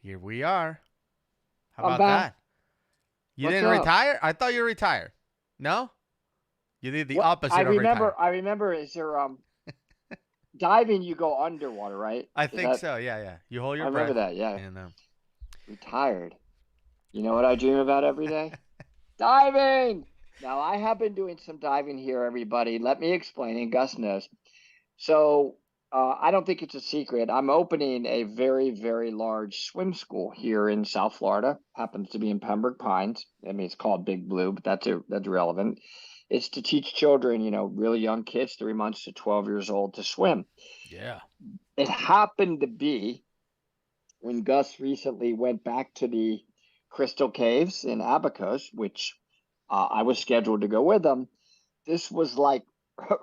Here we are. How I'm about back. that? You What's didn't up? retire? I thought you retired. No? You did the What I opposite of remember, retire. I remember is there diving you go underwater, right? I Is think that so. Yeah, yeah. You hold I your remember breath that, yeah. and Retired. You know what I dream about every day? Diving. Now I have been doing some diving here, everybody. Let me explain, and Gus knows. So I don't think it's a secret. I'm opening a very, very large swim school here in South Florida. Happens to be in Pembroke Pines. I mean, it's called Big Blue, but that's irrelevant. It's to teach children, really young kids, 3 months to 12 years old, to swim. yeah. It happened to be when Gus recently went back to the Crystal Caves in Abacos, which I was scheduled to go with them. This was like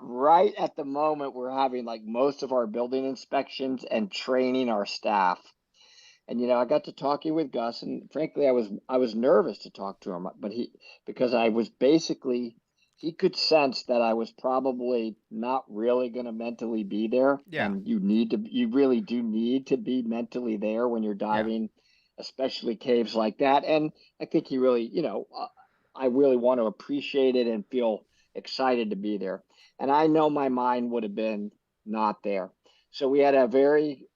right at the moment we're having like most of our building inspections and training our staff. And I got to talking with Gus, and frankly, I was nervous to talk to him, but because I was basically he could sense that I was probably not really going to mentally be there, Yeah. and you really do need to be mentally there when you're Yeah. diving, especially caves like that. And I think he really, I really want to appreciate it and feel excited to be there. And I know my mind would have been not there. So we had a very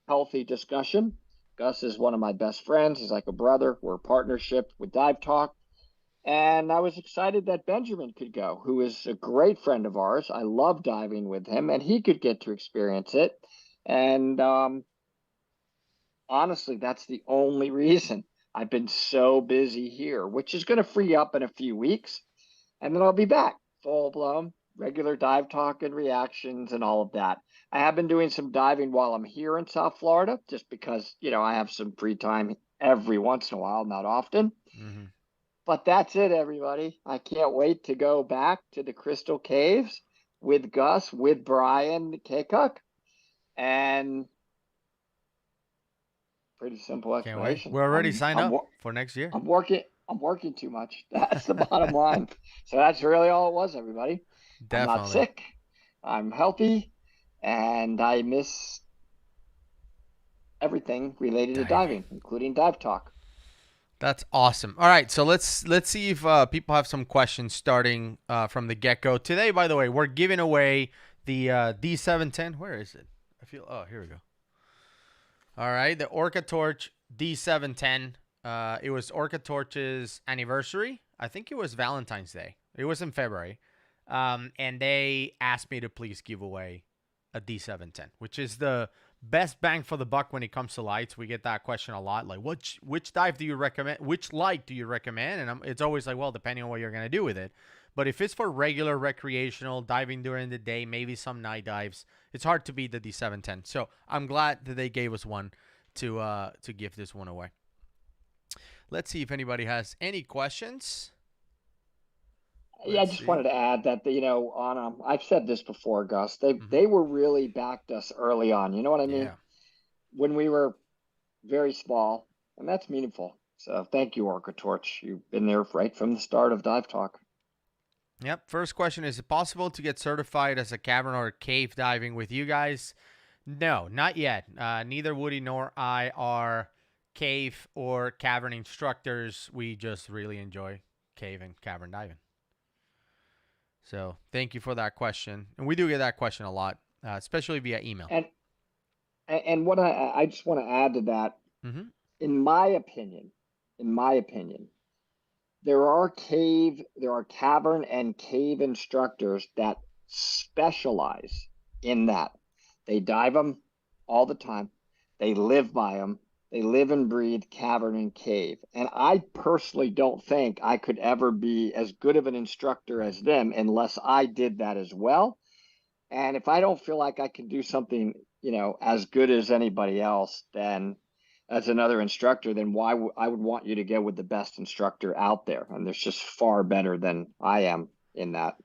healthy discussion. Gus is one of my best friends. He's like a brother. We're a partnership with Dive Talk. And I was excited that Benjamin could go, who is a great friend of ours. I love diving with him, and he could get to experience it. And honestly, that's the only reason I've been so busy here, which is going to free up in a few weeks. And then I'll be back full blown, regular dive talk and reactions and all of that. I have been doing some diving while I'm here in South Florida, just because, I have some free time every once in a while, not often. Hmm. But that's it, everybody. I can't wait to go back to the Crystal Caves with Gus, with Brian K. Cook, and pretty simple Can't wait. explanation. We're already I'm signed I'm up for next year. I'm working. I'm working too much. That's the bottom line. So that's really all it was, everybody. I'm not Definitely. sick. I'm healthy, and I miss everything related to Diving. diving, including dive talk. That's awesome. All right, so let's see if people have some questions starting from the get go. Today, by the way, we're giving away the D710. Where is it? I feel. Oh, here we go. All right, the OrcaTorch D710. It was OrcaTorch's anniversary. I think it was Valentine's Day. It was in February, and they asked me to please give away a D710, which is the best bang for the buck when it comes to lights. We get that question a lot, like which dive do you recommend? Which light do you recommend? And it's always like, well, depending on what you're gonna do with it. But if it's for regular recreational diving during the day, maybe some night dives, it's hard to beat the D710. So I'm glad that they gave us one to give this one away. Let's see if anybody has any questions. Yeah, I Let's just see. wanted to add that on I've said this before, Gus. They Mm-hmm. they were really backed us early on. You know what I mean? Yeah. When we were very small, and that's meaningful. So thank you, OrcaTorch. You've been there right from the start of Dive Talk. Yep. First question: is it possible to get certified as a cavern or cave diving with you guys? No, not yet. Neither Woody nor I are cave or cavern instructors. We just really enjoy cave and cavern diving. So thank you for that question. And we do get that question a lot, especially via email. And and what I just want to add to that, Mm-hmm. in my opinion, in my opinion, there are cavern and cave instructors that specialize in that. They dive them all the time. They live by them. They live and breathe cavern and cave. And I personally don't think I could ever be as good of an instructor Right. as them unless I did that as well. And if I don't feel like I can do something, as good as anybody else, then as another instructor, then I would want you to go with the best instructor out there. And there's just far better than I am in that.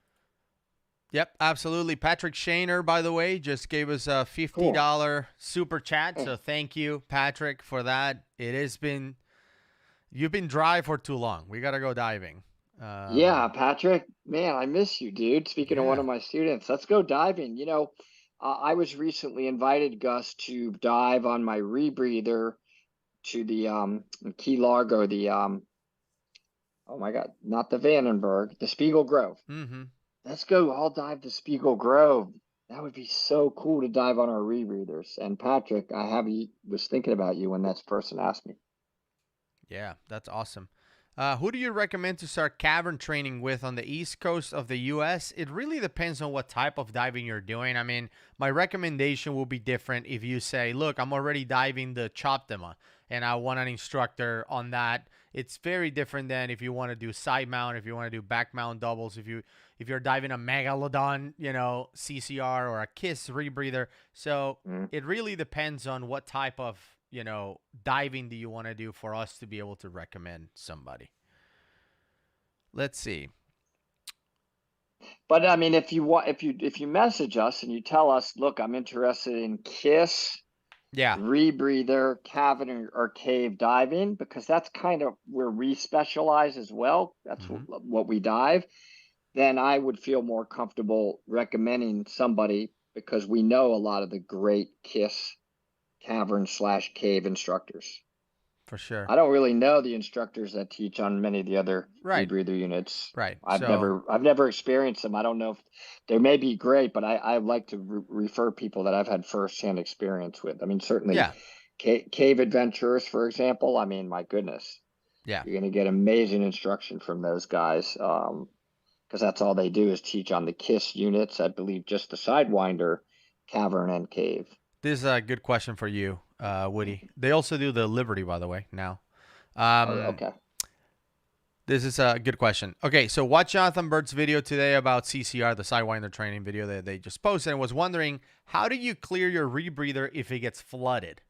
Yep, absolutely. Patrick Shaner, by the way, just gave us a Cool. $50 super chat. Eh, So thank you, Patrick, for that. It has been, you've been dry for too long. We got to go diving. Yeah, Patrick, man, I miss you, dude. Speaking of one Yeah. of my students, let's go diving. I was recently invited, Gus, to dive on my rebreather to the Key Largo, the oh my God, not the Vandenberg, the Spiegel Grove. Mm-hmm. Let's go all dive to Spiegel Grove. That would be so cool to dive on our rebreathers. And Patrick, was thinking about you when that person asked me. Yeah, that's awesome. Who do you recommend to start cavern training with on the east coast of the U.S.? It really depends on what type of diving you're doing. I mean, my recommendation will be different if you say, look, I'm already diving the Choptima and I want an instructor on that. It's very different than if you want to do side mount, if you want to do back mount doubles, if you're diving a Megalodon, CCR or a Kiss rebreather. So Mm. it really depends on what type of diving do you want to do for us to be able to recommend somebody. Let's see. But I mean, if you message us and you tell us, look, I'm interested in Kiss, Yeah. rebreather, cavern or cave diving, because that's kind of where we specialize as well. That's Mm-hmm. what we dive. Then I would feel more comfortable recommending somebody because we know a lot of the great Kiss cavern/cave instructors. For sure. I don't really know the instructors that teach on many of the other Right. rebreather units. Right. I've So, never experienced them. I don't know if they may be great, but I like to refer people that I've had firsthand experience with. I mean, certainly yeah. cave adventurers, for example. I mean, my goodness, Yeah. you're going to get amazing instruction from those guys. Because that's all they do is teach on the KISS units. I believe just the Sidewinder, cavern, and cave. This is a good question for you, Woody. They also do the Liberty, by the way, now. Oh, Um, okay. this is a good question. Okay, so watch Jonathan Bird's video today about CCR, the Sidewinder training video that they just posted, and was wondering, how do you clear your rebreather if it gets flooded?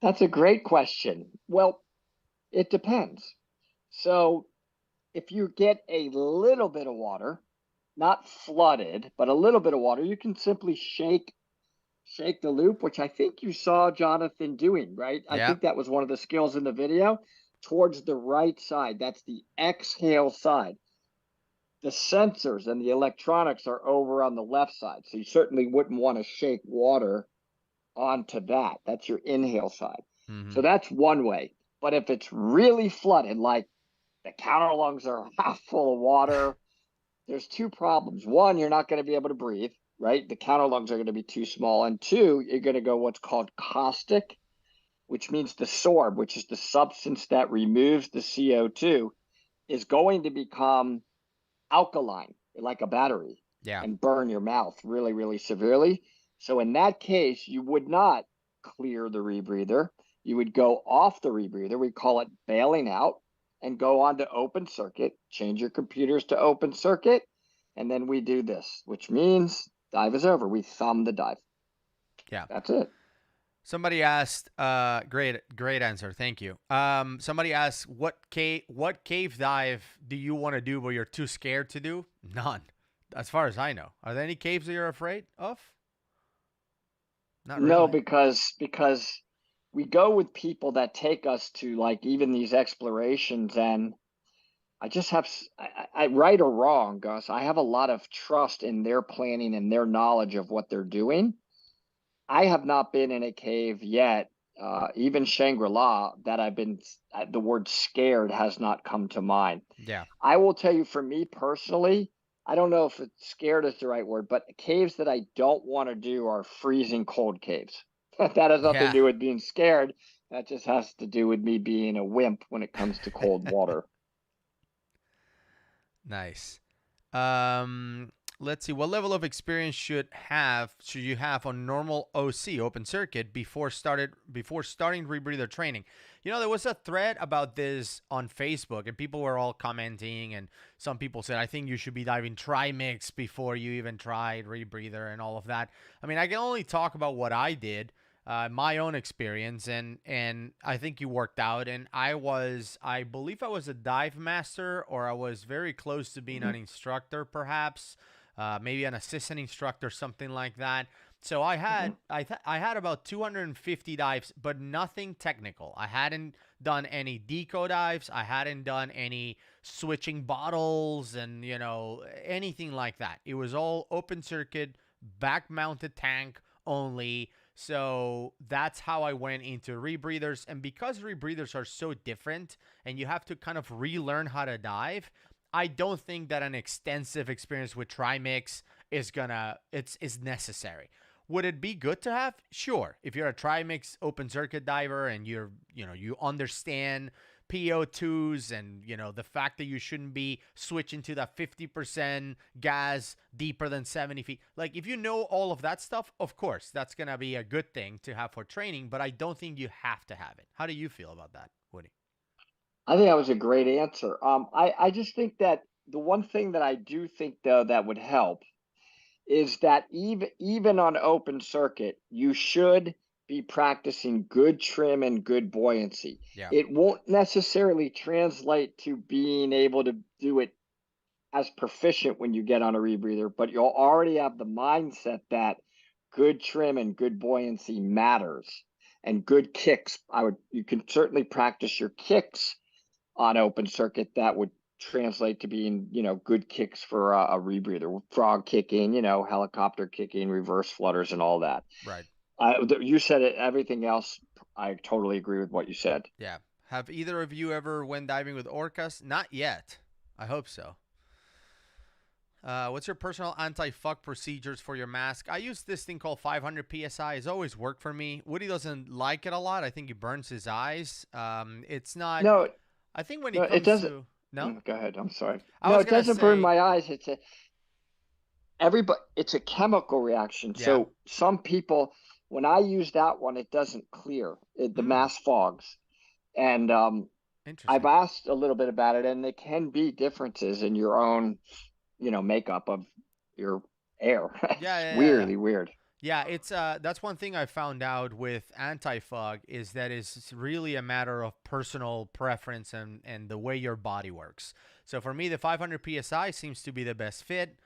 That's a great question. Well, it depends. So if you get a little bit of water, not flooded, but a little bit of water, you can simply shake the loop, which I think you saw Jonathan doing, right? I Yeah. think that was one of the skills in the video, towards the right side. That's the exhale side. The sensors and the electronics are over on the left side. So you certainly wouldn't want to shake water onto that. That's your inhale side. Mm-hmm. So that's one way. But if it's really flooded, like the counter lungs are half full of water, there's two problems. One, you're not going to be able to breathe, right? The counter lungs are going to be too small. And two, you're going to go what's called caustic, which means the sorb, which is the substance that removes the CO2, is going to become alkaline, like a battery, Yeah. and burn your mouth really, really severely. So in that case, you would not clear the rebreather. You would go off the rebreather. We call it bailing out and go on to open circuit, change your computers to open circuit. And then we do this, which means dive is over. We thumb the dive. Yeah. That's it. Somebody asked, great answer. Thank you. Somebody asked, what cave dive do you want to do but you're too scared to do? None. As far as I know. Are there any caves that you're afraid of? Not No, really. because we go with people that take us to like even these explorations, and I just have, right or wrong, Gus, I have a lot of trust in their planning and their knowledge of what they're doing. I have not been in a cave yet, even Shangri-La, that the word scared has not come to mind. Yeah. I will tell you, for me personally, I don't know if it's scared is the right word, but caves that I don't want to do are freezing cold caves. That has nothing to Yeah. do with being scared. That just has to do with me being a wimp when it comes to cold water. Nice. Um, let's see. What level of experience should you have on normal OC open circuit before starting rebreather training? There was a thread about this on Facebook, and people were all commenting, and some people said, I think you should be diving trimix before you even tried rebreather and all of that. I mean, I can only talk about what I did. My own experience, and I think you worked out. And I believe I was a dive master, or I was very close to being an instructor, perhaps, maybe an assistant instructor, something like that. So I had I had about 250 dives, but nothing technical. I hadn't done any deco dives. I hadn't done any switching bottles and anything like that. It was all open circuit, back mounted tank only. So that's how I went into rebreathers. And because rebreathers are so different and you have to kind of relearn how to dive, I don't think that an extensive experience with trimix is necessary. Would it be good to have? Sure. If you're a trimix open circuit diver and you understand PO2s and the fact that you shouldn't be switching to that 50% gas deeper than 70 feet. Like if you know all of that stuff, of course, that's going to be a good thing to have for training, but I don't think you have to have it. How do you feel about that, Woody? I think that was a great answer. I just think that the one thing that I do think though that would help is that even on open circuit, you should be practicing good trim and good buoyancy. Yeah. It won't necessarily translate to being able to do it as proficient when you get on a rebreather, but you'll already have the mindset that good trim and good buoyancy matters and good kicks. You can certainly practice your kicks on open circuit. That would translate to being, good kicks for a rebreather, frog kicking, helicopter kicking, reverse flutters, and all that. Right. You said it. Everything else, I totally agree with what you said. Yeah. Have either of you ever went diving with orcas? Not yet. I hope so. What's your personal anti-fuck procedures for your mask? I use this thing called 500 PSI. It's always worked for me. Woody doesn't like it a lot. I think he burns his eyes. It's not. No, I think when no, it it comes doesn't. to no, Go ahead. I'm sorry. I No, was it gonna doesn't burn say my eyes. It's a chemical reaction. yeah. So some people, when I use that one, it doesn't clear. The mask fogs. And I've Interesting. asked a little bit about it, and there can be differences in your own, makeup of your air. Yeah, It's yeah, yeah, yeah. weirdly weird. Yeah, it's that's one thing I found out with anti-fog is that it's really a matter of personal preference and the way your body works. So for me, the 500 psi seems to be the best fit.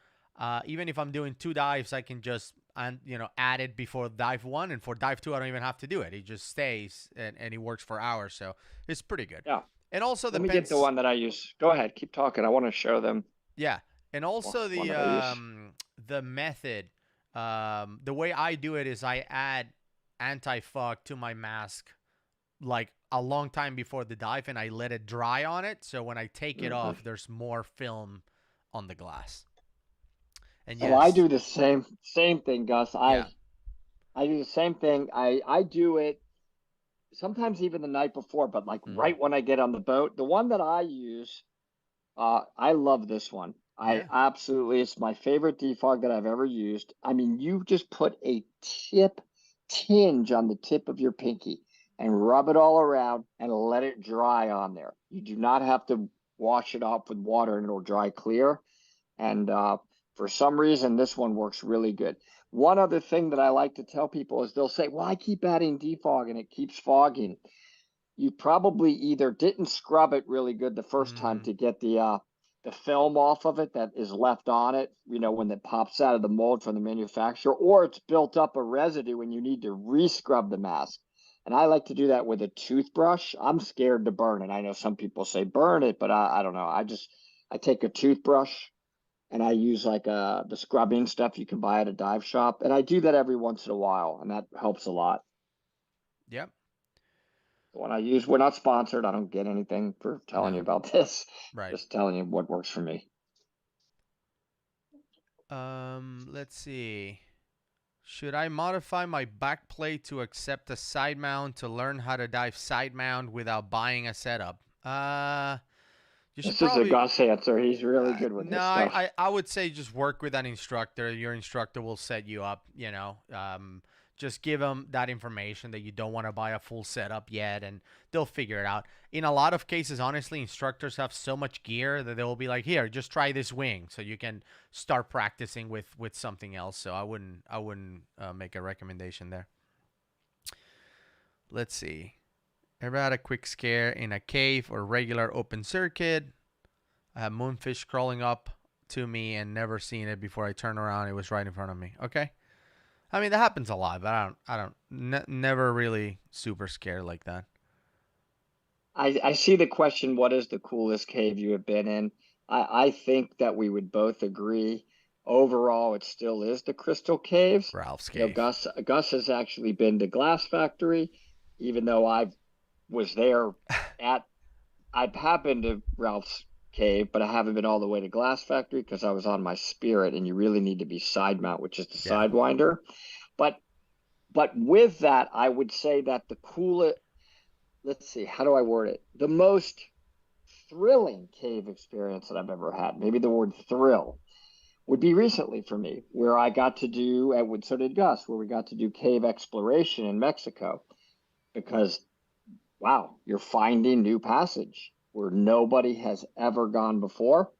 Even if I'm doing two dives, I can just add it before dive one, and for dive two, I don't even have to do it. It just stays and it works for hours, so it's pretty good. Yeah. And also Let me get the depends. one that I use. Go ahead, keep talking. I want to show them Yeah, and also one that I use. the method, the way I do it is I add anti-fog to my mask like a long time before the dive, and I let it dry on it. So when I take it Mhm. off, there's more film on the glass. And So I yes, do the same thing, Gus. I yeah, I do the same thing. I do it sometimes even the night before, but like hmm, right when I get on the boat. The one that I use, I love this one. I yeah, absolutely, it's my favorite defog that I've ever used. I mean, you just put a tinge on the tip of your pinky and rub it all around and let it dry on there. You do not have to wash it off with water and it'll dry clear. And for some reason, this one works really good. One other thing that I like to tell people is they'll say, well, I keep adding defog and it keeps fogging. You probably either didn't scrub it really good the first time mm, to get the film off of it that is left on it, when it pops out of the mold from the manufacturer, or it's built up a residue and you need to re-scrub the mask. And I like to do that with a toothbrush. I'm scared to burn it. I know some people say burn it, but I don't know. I take a toothbrush and I use like the scrubbing stuff you can buy at a dive shop, and I do that every once in a while, and that helps a lot. yep, The one I use, we're not sponsored. I don't get anything for telling you no, about this. right. Just telling you what works for me. Let's see. Should I modify my back plate to accept a side mount to learn how to dive side mount without buying a setup? You should This is a probably. Gus answer. He's really good with No, this stuff. I would say just work with an instructor. Your instructor will set you up, just give them that information that you don't want to buy a full setup yet, and they'll figure it out. In a lot of cases, honestly, instructors have so much gear that they'll be like, here, just try this wing so you can start practicing with something else. So I wouldn't make a recommendation there. Let's see. Ever had a quick scare in a cave or regular open circuit? I had moonfish crawling up to me and never seen it before I turned around. It was right in front of me. Okay. I mean, that happens a lot, but never really super scared like that. I see the question, what is the coolest cave you have been in? I think that we would both agree overall, it still is the Crystal Caves. Ralph's You know, Cave. Gus has actually been to Glass Factory, even though I was there at. I have been to Ralph's Cave, but I haven't been all the way to Glass Factory because I was on my Spirit, and you really need to be side mount, which is the Yeah. Sidewinder. But with that, I would say that the coolest. Let's see, how do I word it? The most thrilling cave experience that I've ever had. Maybe the word thrill would be recently for me, where I got to do, and so did Gus, where we got to do cave exploration in Mexico. Because, wow, you're finding new passage where nobody has ever gone before.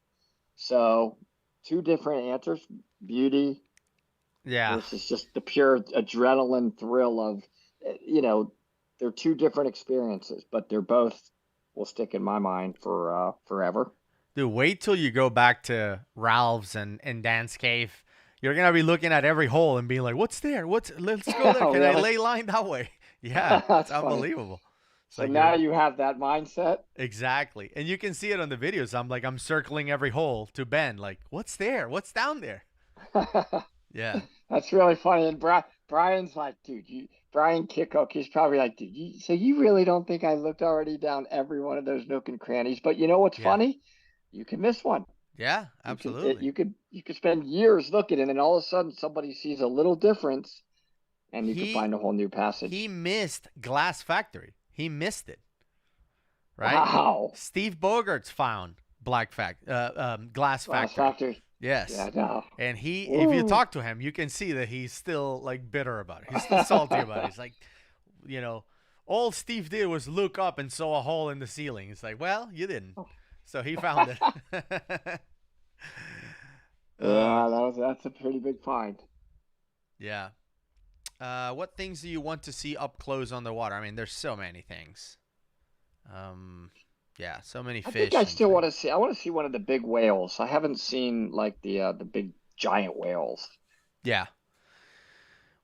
So, two different answers: beauty Yeah. versus just the pure adrenaline thrill of, you know, they're two different experiences, but they're both will stick in my mind for forever. Dude, wait till you go back to Ralph's and Dan's Cave. You're gonna be looking at every hole and being like, "What's there? Let's go there. Oh, Can I really? lay line that way?" Yeah, it's That's funny. unbelievable. It's So like now you're you have that mindset. exactly, and you can see it on the videos. I'm circling every hole to Ben. Like, what's there? What's down there? Yeah, That's really funny. And Brian's like, dude, Brian Kickock, he's probably like, dude, so you really don't think I looked already down every one of those nook and crannies? But you know what's yeah, funny? You can miss one. yeah. Absolutely. You could spend years looking, and then all of a sudden somebody sees a little difference, and you can He find a whole new he passage. missed Glass Factory. He missed it. Right? Wow. Steve Bogarts found Glass Glass Factory. factory. Yes. Yeah, no. And if you Ooh. talk to him, you can see that he's still like bitter about it. He's still salty about it. He's like, you know, all Steve did was look up and saw a hole in the ceiling. It's like, well, you didn't. So he found it. uh, Yeah, that's a pretty big find. yeah. What things do you want to see up close on the water? I mean, there's so many things. Um, yeah, so many I think fish I and still want things. to see. I want to see one of the big whales. I haven't seen like the big giant whales. Yeah.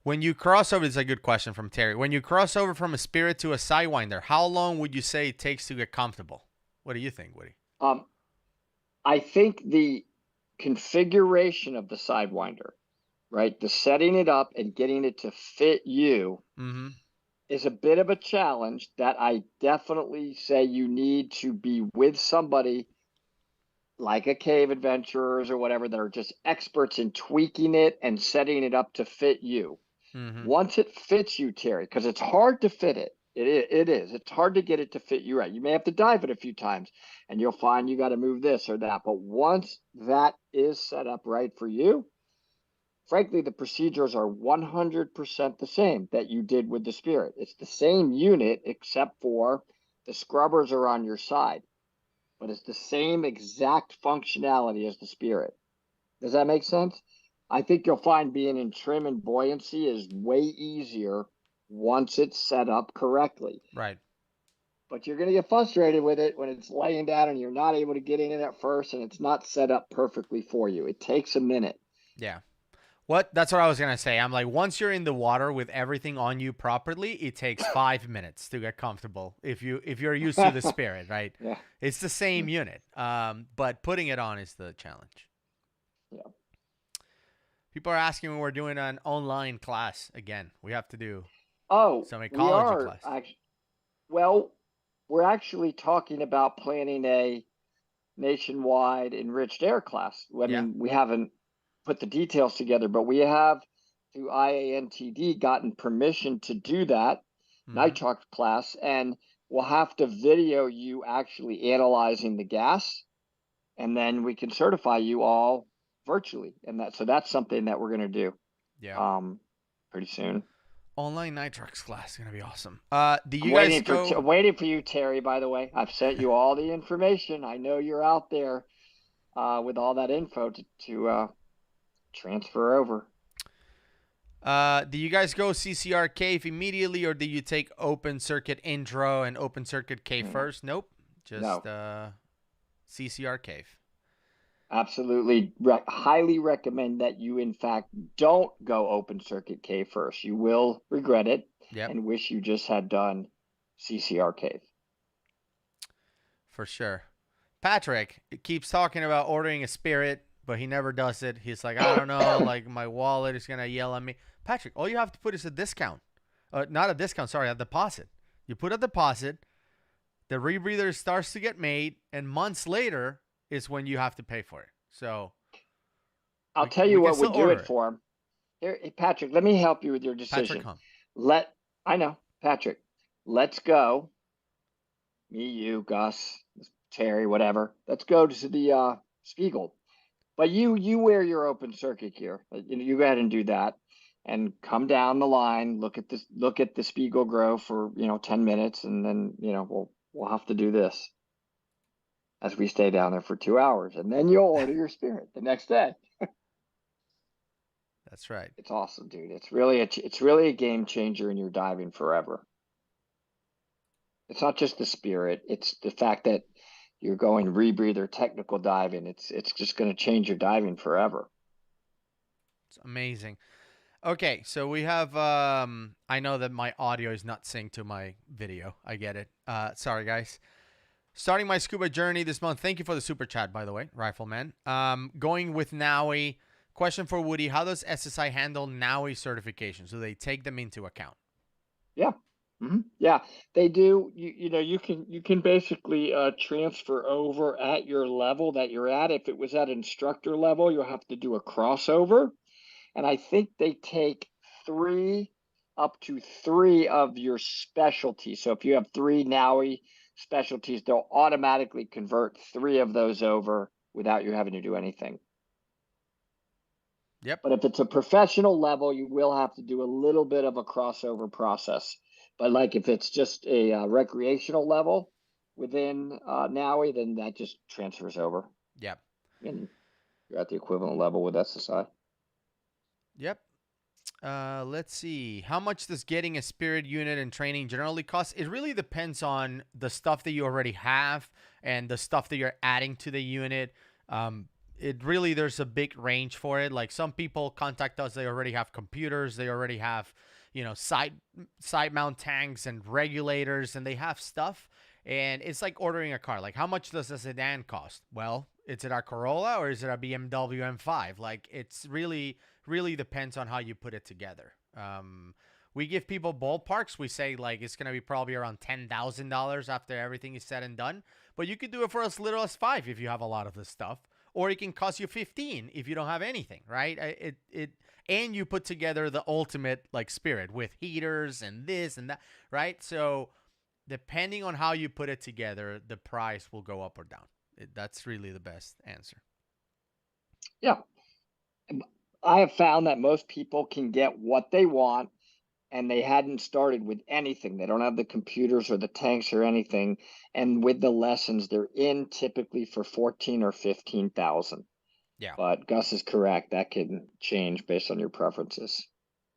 When you cross over, it's a good question from Terry. When you cross over from a Spirit to a Sidewinder, how long would you say it takes to get comfortable? What do you think, Woody? Um, I think the configuration of the Sidewinder, right, the setting it up and getting it to fit you Mm-hmm. is a bit of a challenge that I definitely say you need to be with somebody like a cave adventurers or whatever that are just experts in tweaking it and setting it up to fit you. Mm-hmm. Once it fits you, Terry, because it's hard to fit it. It is. It's hard to get it to fit you right. You may have to dive it a few times and you'll find you got to move this or that. But once that is set up right for you, frankly, the procedures are 100% the same that you did with the Spirit. It's the same unit, except for the scrubbers are on your side, but it's the same exact functionality as the Spirit. Does that make sense? I think you'll find being in trim and buoyancy is way easier once it's set up correctly. Right. But you're going to get frustrated with it when it's laying down and you're not able to get in it at first and it's not set up perfectly for you. It takes a minute. Yeah. That's what I was gonna say. I'm like, once you're in the water with everything on you properly, it takes 5 minutes to get comfortable. If you're used to the Spirit, right? Yeah. It's the same unit. But putting it on is the challenge. Yeah. People are asking when we're doing an online class again. We have to do Oh, some we ecology are class. actually, well, we're actually talking about planning a nationwide enriched air class. I Yeah. mean, we haven't put the details together, but we have through IANTD gotten permission to do that Mm-hmm. nitrox class, and we'll have to video you actually analyzing the gas, and then we can certify you all virtually. And that's something that we're going to do Yeah. um, pretty soon. Online nitrox class is gonna be awesome. Do I'm you guys go? waiting for you, Terry. By the way, I've sent you all the information. I know you're out there with all that info to transfer over. Do you guys go CCR cave immediately, or do you take open circuit intro and open circuit cave first? Nope. Just No, CCR cave. absolutely. Highly recommend that you, in fact, don't go open circuit cave first. You will regret it Yep, and wish you just had done CCR cave. for sure. Patrick keeps talking about ordering a Spirit, but he never does it. He's like, I don't know, like my wallet is gonna yell at me. Patrick, all you have to put is a discount. Not a discount, sorry, a deposit. You put a deposit, the rebreather starts to get made, and months later is when you have to pay for it. So I'll tell we you can what still would do order it it. for him. Here, Patrick, let me help you with your Patrick decision. Hum. I know, Patrick, let's go. Me, you, Gus, Terry, whatever. Let's go to the Spiegel. But you wear your open circuit gear. You go ahead and do that, and come down the line. Look at the Spiegel grow for 10 minutes, and then we'll have to do this as we stay down there for 2 hours, and then you'll order your spirit the next day. That's right. It's awesome, dude. It's really a game changer in your diving forever. It's not just the spirit; it's the fact that you're going rebreather technical diving. It's just going to change your diving forever. It's amazing. Okay, so we have I know that my audio is not synced to my video. I get it. Sorry guys. Starting my scuba journey this month. Thank you for the super chat, by the way, Rifleman. Going with NAUI. Question for Woody: how does SSI handle NAUI certifications? Do they take them into account? Yeah. Yeah, they do. You can basically transfer over at your level that you're at. If it was at instructor level, you'll have to do a crossover. And I think they take up to three of your specialties. So if you have three NAUI specialties, they'll automatically convert three of those over without you having to do anything. Yep. But if it's a professional level, you will have to do a little bit of a crossover process. But like if it's just a recreational level within NAUI, then that just transfers over. Yep. And you're at the equivalent level with SSI. Yep. Let's see. How much does getting a spirit unit and training generally cost? It really depends on the stuff that you already have and the stuff that you're adding to the unit. There's a big range for it. Like some people contact us, they already have computers, they already have, side mount tanks and regulators, and they have stuff. And it's like ordering a car. Like, how much does a sedan cost? Well, is it a Corolla or is it a BMW M5? Like, it's really depends on how you put it together. We give people ballparks. We say like it's gonna be probably around $10,000 after everything is said and done. But you could do it for as little as 5 if you have a lot of this stuff, or it can cost you 15 if you don't have anything, right? And you put together the ultimate like spirit with heaters and this and that, right? So depending on how you put it together, the price will go up or down. That's really the best answer. Yeah. I have found that most people can get what they want, and they hadn't started with anything. They don't have the computers or the tanks or anything. And with the lessons, they're in typically for 14 or 15,000. Yeah. But Gus is correct. That can change based on your preferences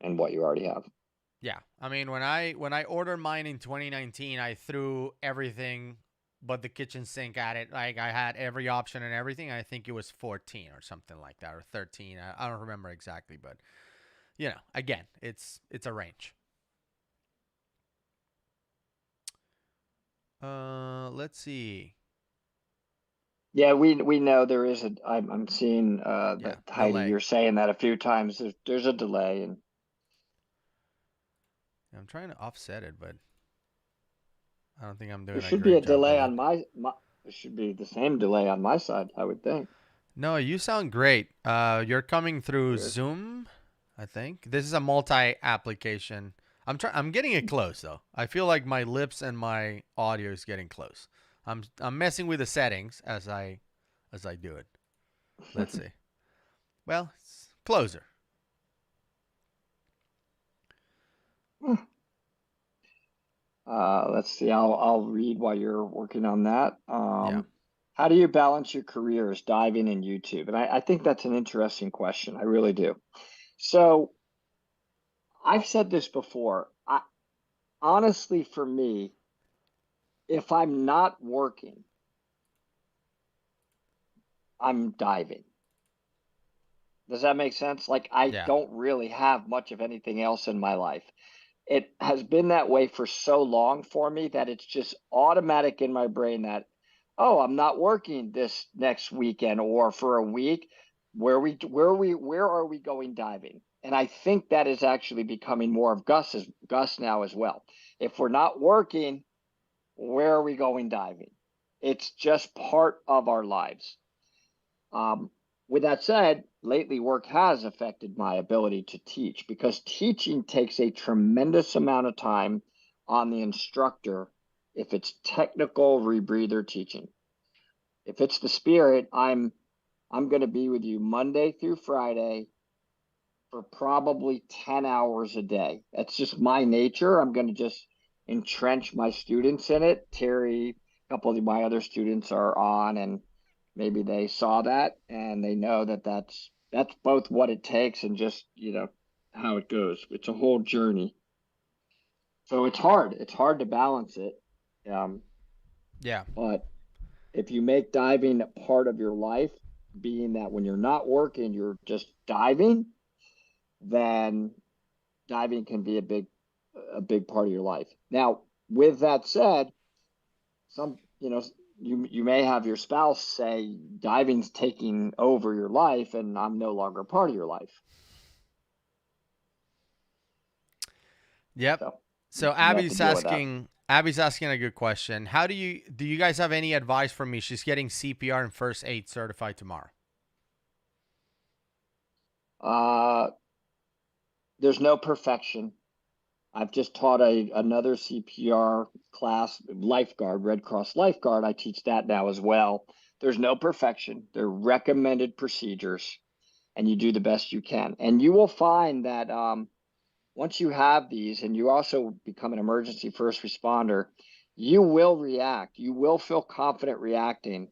and what you already have. Yeah. I mean, when I ordered mine in 2019, I threw everything but the kitchen sink at it. Like I had every option and everything. I think it was 14 or something like that, or 13. I don't remember exactly, but again, it's a range. Let's see. Yeah, we know there is a. I'm seeing that Heidi. Delay. You're saying that a few times. There's a delay, and I'm trying to offset it, but I don't think I'm doing there a should be a great job delay with on it. my. There should be the same delay on my side, I would think. No, you sound great. You're coming through Weird. Zoom, I think. This is a multi-application. I'm getting it close though. I feel like my lips and my audio is getting close. I'm messing with the settings as I do it. Let's see. Well, it's closer. Let's see. I'll read while you're working on that. Yeah. How do you balance your careers, diving and YouTube? And I think that's an interesting question. I really do. So I've said this before. Honestly, for me, if I'm not working, I'm diving. Does that make sense? Like I Yeah. don't really have much of anything else in my life. It has been that way for so long for me that it's just automatic in my brain that, oh, I'm not working this next weekend or for a week. where are we going diving? And I think that is actually becoming more of Gus now as well. If we're not working, where are we going diving? It's just part of our lives. With that said, lately work has affected my ability to teach because teaching takes a tremendous amount of time on the instructor if it's technical rebreather teaching. If it's the spirit, I'm going to be with you Monday through Friday for probably 10 hours a day. That's just my nature. I'm going to just entrench my students in it. Terry, a couple of my other students are on, and maybe they saw that and they know that that's both what it takes and just, how it goes. It's a whole journey. So it's hard. It's hard to balance it. Yeah. But if you make diving a part of your life, being that when you're not working, you're just diving, then diving can be a big part of your life. Now, with that said, you may have your spouse say diving's taking over your life and I'm no longer part of your life. Yep. So you have to deal with that. Abby's asking a good question. Do you guys have any advice for me? She's getting CPR and first aid certified tomorrow. There's no perfection. I've just taught another CPR class, lifeguard, Red Cross lifeguard. I teach that now as well. There's no perfection. They're recommended procedures, and you do the best you can. And you will find that once you have these and you also become an emergency first responder, you will react. You will feel confident reacting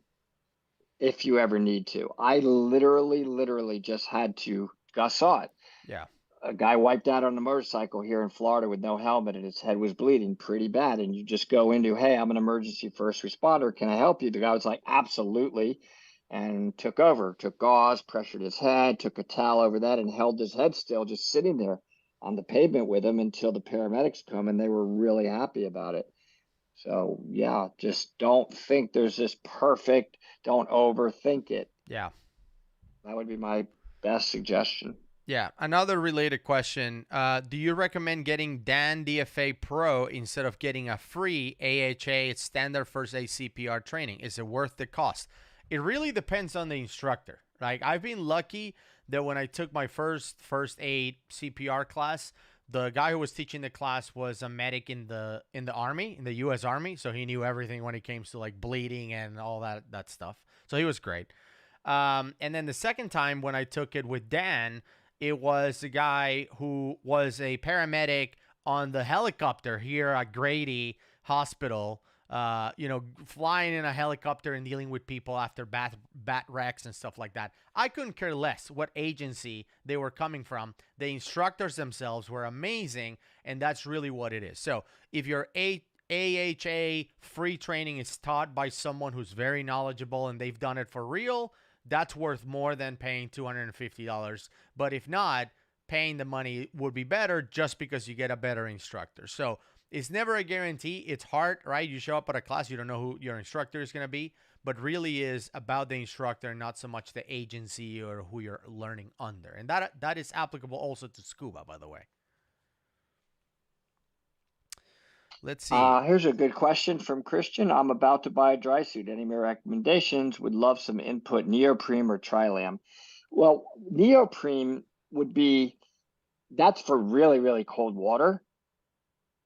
if you ever need to. I literally just had to, Gus saw it. Yeah. A guy wiped out on a motorcycle here in Florida with no helmet and his head was bleeding pretty bad. And you just go into, hey, I'm an emergency first responder. Can I help you? The guy was like, absolutely. And took gauze, pressured his head, took a towel over that and held his head still, just sitting there on the pavement with him until the paramedics come, and they were really happy about it. So yeah, just don't think there's this perfect, don't overthink it. Yeah. That would be my best suggestion. Yeah. Another related question. Do you recommend getting DanDFA Pro instead of getting a free AHA standard first aid CPR training? Is it worth the cost? It really depends on the instructor. Like, I've been lucky that when I took my first aid CPR class, the guy who was teaching the class was a medic in the Army, in the U.S. Army. So he knew everything when it came to like bleeding and all that stuff. So he was great. And then the second time when I took it with Dan, it was a guy who was a paramedic on the helicopter here at Grady Hospital, flying in a helicopter and dealing with people after bat wrecks and stuff like that. I couldn't care less what agency they were coming from. The instructors themselves were amazing, and that's really what it is. So if your AHA free training is taught by someone who's very knowledgeable and they've done it for real, that's worth more than paying $250. But if not, paying the money would be better just because you get a better instructor. So it's never a guarantee. It's hard, right? You show up at a class, you don't know who your instructor is going to be, but really is about the instructor, not so much the agency or who you're learning under. And that is applicable also to scuba, by the way. Let's see. Here's a good question from Christian. I'm about to buy a dry suit. Any more recommendations? Would love some input. Neoprene or Trilam? Well, neoprene that's for really, really cold water.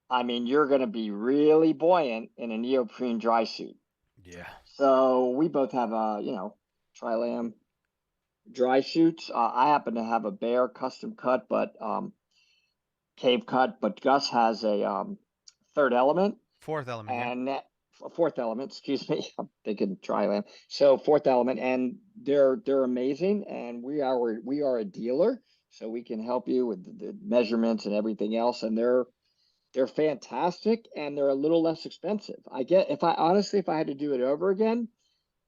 I mean, you're going to be really buoyant in a neoprene dry suit. Yeah. So we both have Trilam dry suits. I happen to have a Bear custom cut, but cave cut. But Gus has a fourth element, excuse me. I'm thinking Trilam. So fourth element, and they're amazing. And we are a dealer, so we can help you with the measurements and everything else. And they're fantastic, and they're a little less expensive. If I had to do it over again,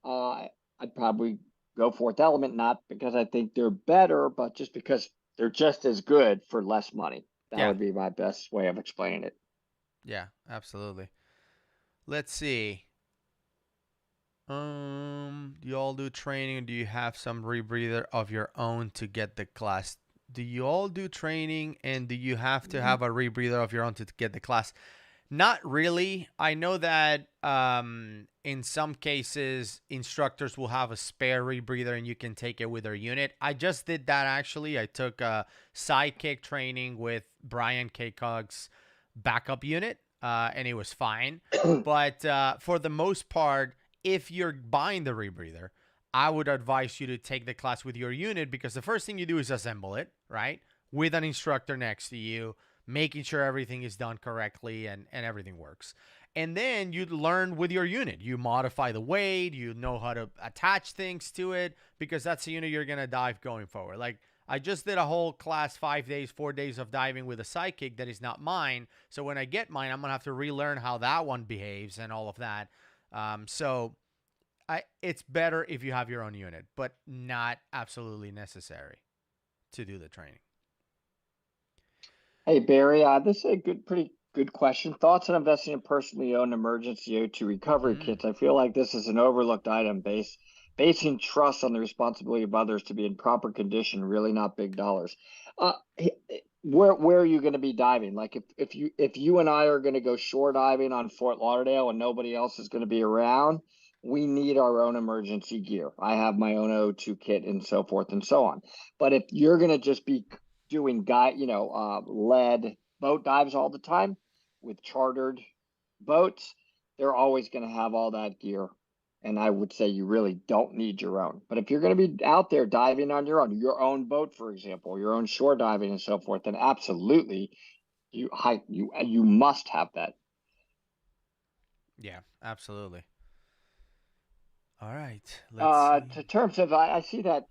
I'd probably go fourth element, not because I think they're better, but just because they're just as good for less money. That would be my best way of explaining it. Yeah, absolutely. Let's see. Do you all do training? Do you have some rebreather of your own to get the class? Do you all do training, and do you have to have a rebreather of your own to get the class? Not really. I know that in some cases, instructors will have a spare rebreather and you can take it with their unit. I just did that actually. I took a sidekick training with Brian Kcog's backup unit, and it was fine. But for the most part, if you're buying the rebreather, I would advise you to take the class with your unit, because the first thing you do is assemble it, right? With an instructor next to you, making sure everything is done correctly and everything works. And then you learn with your unit. You modify the weight, you know how to attach things to it, because that's the unit you're going to dive going forward. Like, I just did a whole class, 5 days, 4 days of diving with a sidekick that is not mine. So when I get mine, I'm going to have to relearn how that one behaves and all of that. It's better if you have your own unit, but not absolutely necessary to do the training. Hey Barry, this is a pretty good question. Thoughts on investing in personally owned emergency O2 recovery kits? I feel like this is an overlooked item. Basing trust on the responsibility of others to be in proper condition, really not big dollars. Where are you going to be diving? Like if you and I are going to go shore diving on Fort Lauderdale and nobody else is going to be around, we need our own emergency gear. I have my own O2 kit and so forth and so on. But if you're going to just be doing lead boat dives all the time with chartered boats, they're always going to have all that gear. And I would say you really don't need your own. But if you're going to be out there diving on your own boat, for example, your own shore diving and so forth, then absolutely you must have that. Yeah, absolutely. All right. Let's see. To terms of, I see that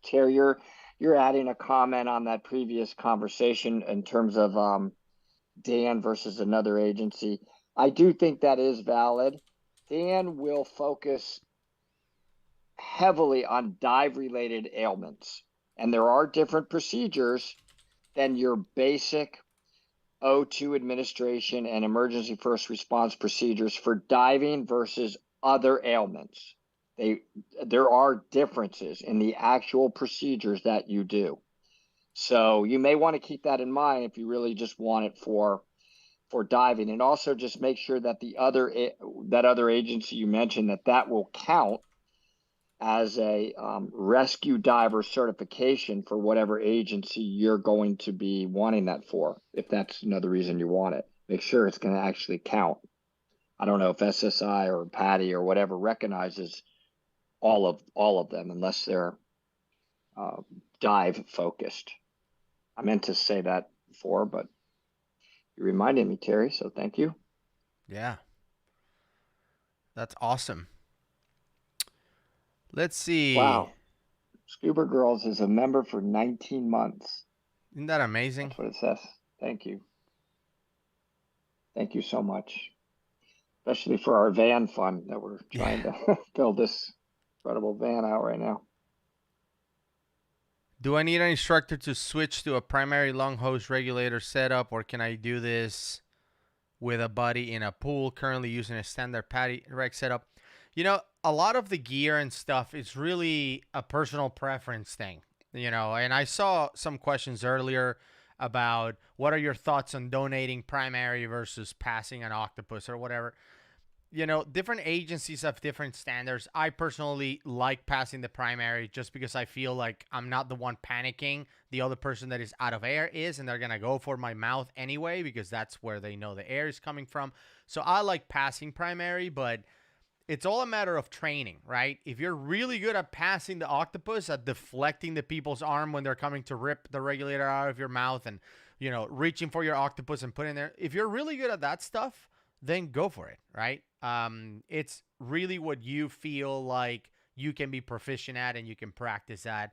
Terry, you're adding a comment on that previous conversation in terms of Dan versus another agency. I do think that is valid. Dan will focus heavily on dive-related ailments, and there are different procedures than your basic O2 administration and emergency first response procedures for diving versus other ailments. There are differences in the actual procedures that you do. So you may want to keep that in mind if you really just want it for diving, and also just make sure that that other agency you mentioned, that will count as a rescue diver certification for whatever agency you're going to be wanting that for. If that's another reason you want it, make sure it's going to actually count. I don't know if SSI or PADI or whatever recognizes all of them unless they're dive focused. I meant to say that before, but you reminded me, Terry, so thank you. Yeah. That's awesome. Let's see. Wow. Scuba Girls is a member for 19 months. Isn't that amazing? That's what it says. Thank you. Thank you so much. Especially for our van fund that we're trying to build this incredible van out right now. Do I need an instructor to switch to a primary long hose regulator setup, or can I do this with a buddy in a pool currently using a standard PADI reg setup? You know, a lot of the gear and stuff is really a personal preference thing, and I saw some questions earlier about what are your thoughts on donating primary versus passing an Octopus or whatever. Different agencies have different standards. I personally like passing the primary just because I feel like I'm not the one panicking. The other person that is out of air is, and they're going to go for my mouth anyway because that's where they know the air is coming from. So I like passing primary, but it's all a matter of training, right? If you're really good at passing the Octopus, at deflecting the people's arm when they're coming to rip the regulator out of your mouth and, reaching for your Octopus and putting it there. If you're really good at that stuff, then go for it, right? It's really what you feel like you can be proficient at and you can practice at.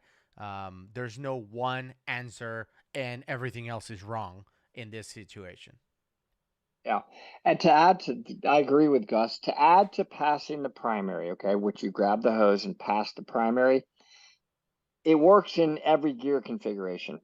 There's no one answer and everything else is wrong in this situation. Yeah. And I agree with Gus, to add to passing the primary, okay, which you grab the hose and pass the primary, it works in every gear configuration.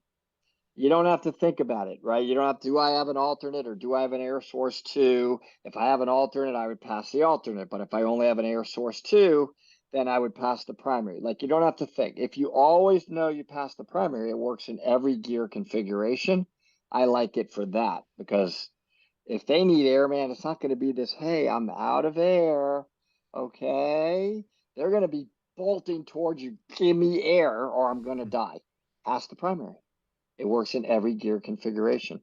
You don't have to think about it, right? You don't have, do I have an alternate or do I have an air source two? If I have an alternate, I would pass the alternate. But if I only have an air source two, then I would pass the primary. Like, you don't have to think. If you always know you pass the primary, it works in every gear configuration. I like it for that, because if they need air, man, it's not going to be this, hey, I'm out of air. Okay. They're going to be bolting towards you. Give me air or I'm going to die. Pass the primary. It works in every gear configuration.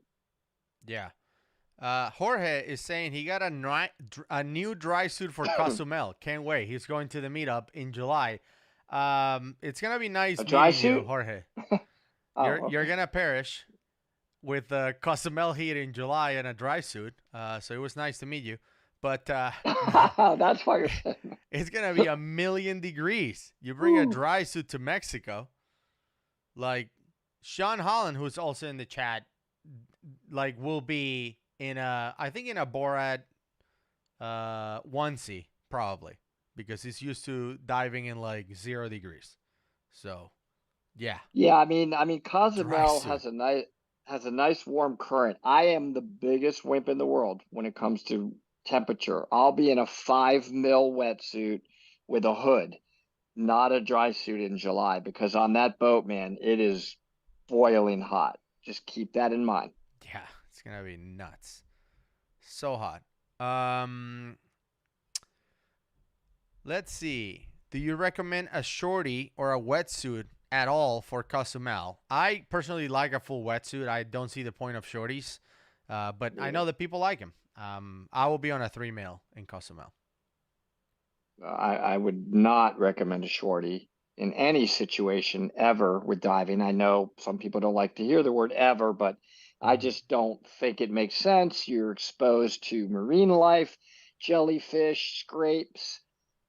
Yeah. Jorge is saying he got a new dry suit for Cozumel. Can't wait. He's going to the meetup in July. It's gonna be nice A dry meeting you, suit? Jorge. Oh, You're okay. gonna perish with Cozumel heat in July and a dry suit. So it was nice to meet you. But no, That's why you're saying. it's gonna be 1,000,000 degrees. You bring a Whew. dry suit to Mexico, like Sean Holland, who's also in the chat, like will be in a, I think in a Borat onesie probably, because he's used to diving in like 0 degrees. So yeah, Yeah, I mean, dry Cozumel suit. has a nice warm current. I am the biggest wimp in the world when it comes to temperature. I'll be in a 5 mil wetsuit with a hood, not a dry suit in July, because on that boat, man, it is boiling hot. Just keep that in mind. Yeah, it's gonna be nuts. So hot. Um, let's see. Do you recommend a shorty or a wetsuit at all for Cozumel? I personally like a full wetsuit. I don't see the point of shorties, but I Yeah. know that people like them. I will be on a 3 mil in Cozumel. I would not recommend a shorty in any situation ever with diving. I know some people don't like to hear the word ever, but I Mm-hmm. just don't think it makes sense. You're exposed to marine life, jellyfish, scrapes,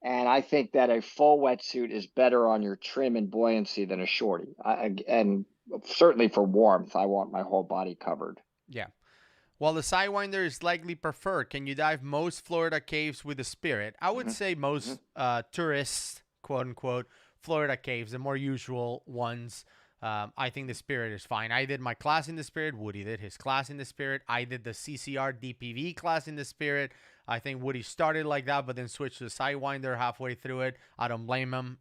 and I think that a full wetsuit is better on your trim and buoyancy than a shorty. And certainly for warmth, I want my whole body covered. Yeah. While the Sidewinder is likely preferred, can you dive most Florida caves with the Spirit? I would Hmm. say Hmm. most tourists, quote unquote, Florida caves, the more usual ones. I think the Spirit is fine. I did my class in the Spirit. Woody did his class in the Spirit. I did the CCR DPV class in the Spirit. I think Woody started like that, but then switched to the Sidewinder halfway through it. I don't blame him.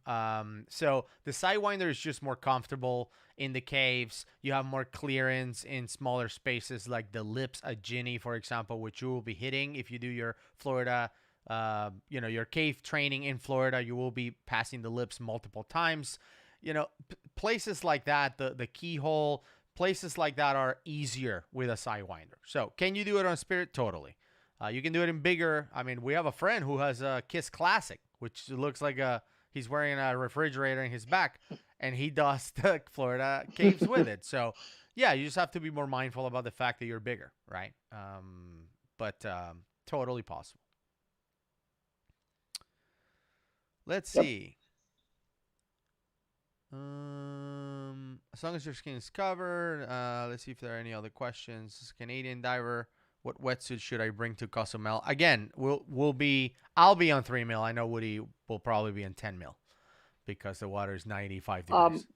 So the Sidewinder is just more comfortable in the caves. You have more clearance in smaller spaces, like the lips at Ginny, for example, which you will be hitting if you do your Florida, your cave training in Florida. You will be passing the lips multiple times. Places like that, the keyhole, places like that are easier with a Sidewinder. So can you do it on Spirit? Totally. You can do it in bigger. I mean, we have a friend who has a Kiss Classic, which looks like he's wearing a refrigerator in his back, and he does the Florida caves with it. So, yeah, you just have to be more mindful about the fact that you're bigger, right? But totally possible. Let's Yep. see. As long as your skin is covered, let's see if there are any other questions. Canadian diver, what wetsuit should I bring to Cozumel? Again, I'll be on 3 mil. I know Woody will probably be on 10 mil because the water is 95 Um, degrees.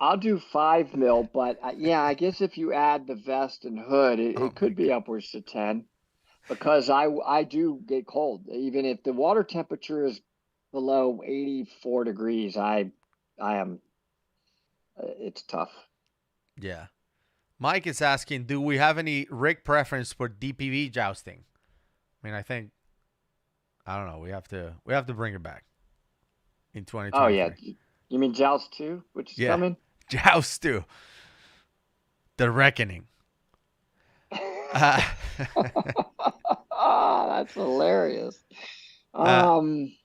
I'll do 5 mil, but yeah, I guess if you add the vest and hood, it, Oh it my could be god. upwards to 10, because I do get cold. Even if the water temperature is below 84 degrees, I am it's tough. Yeah. Mike is asking, do we have any rig preference for DPV jousting? I mean, I don't know. We have to bring it back in Oh yeah, 2023. you mean Joust 2, which is Yeah. coming? Joust too. The Reckoning. Uh, That's hilarious. uh, Um,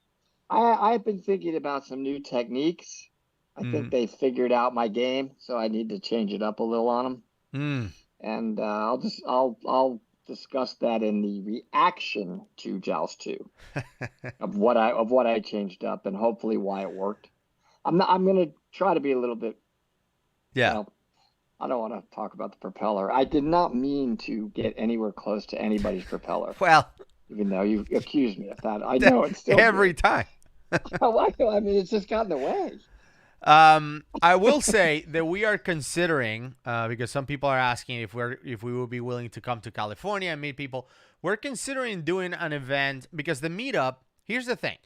I've been thinking about some new techniques. I think mm, they figured out my game, so I need to change it up a little on them. mm. And I'll discuss that in the reaction to Joust 2 of what I changed up and hopefully why it worked. I'm gonna try to be a little bit, Yeah. well, I don't want to talk about the propeller. I did not mean to get anywhere close to anybody's propeller, Well, even though you accused me of that. I know it still every did. time. Why? I mean, it's just got in the way. I will say that we are considering, because some people are asking if we will be willing to come to California and meet people. We're considering doing an event because the meetup. Here's the thing.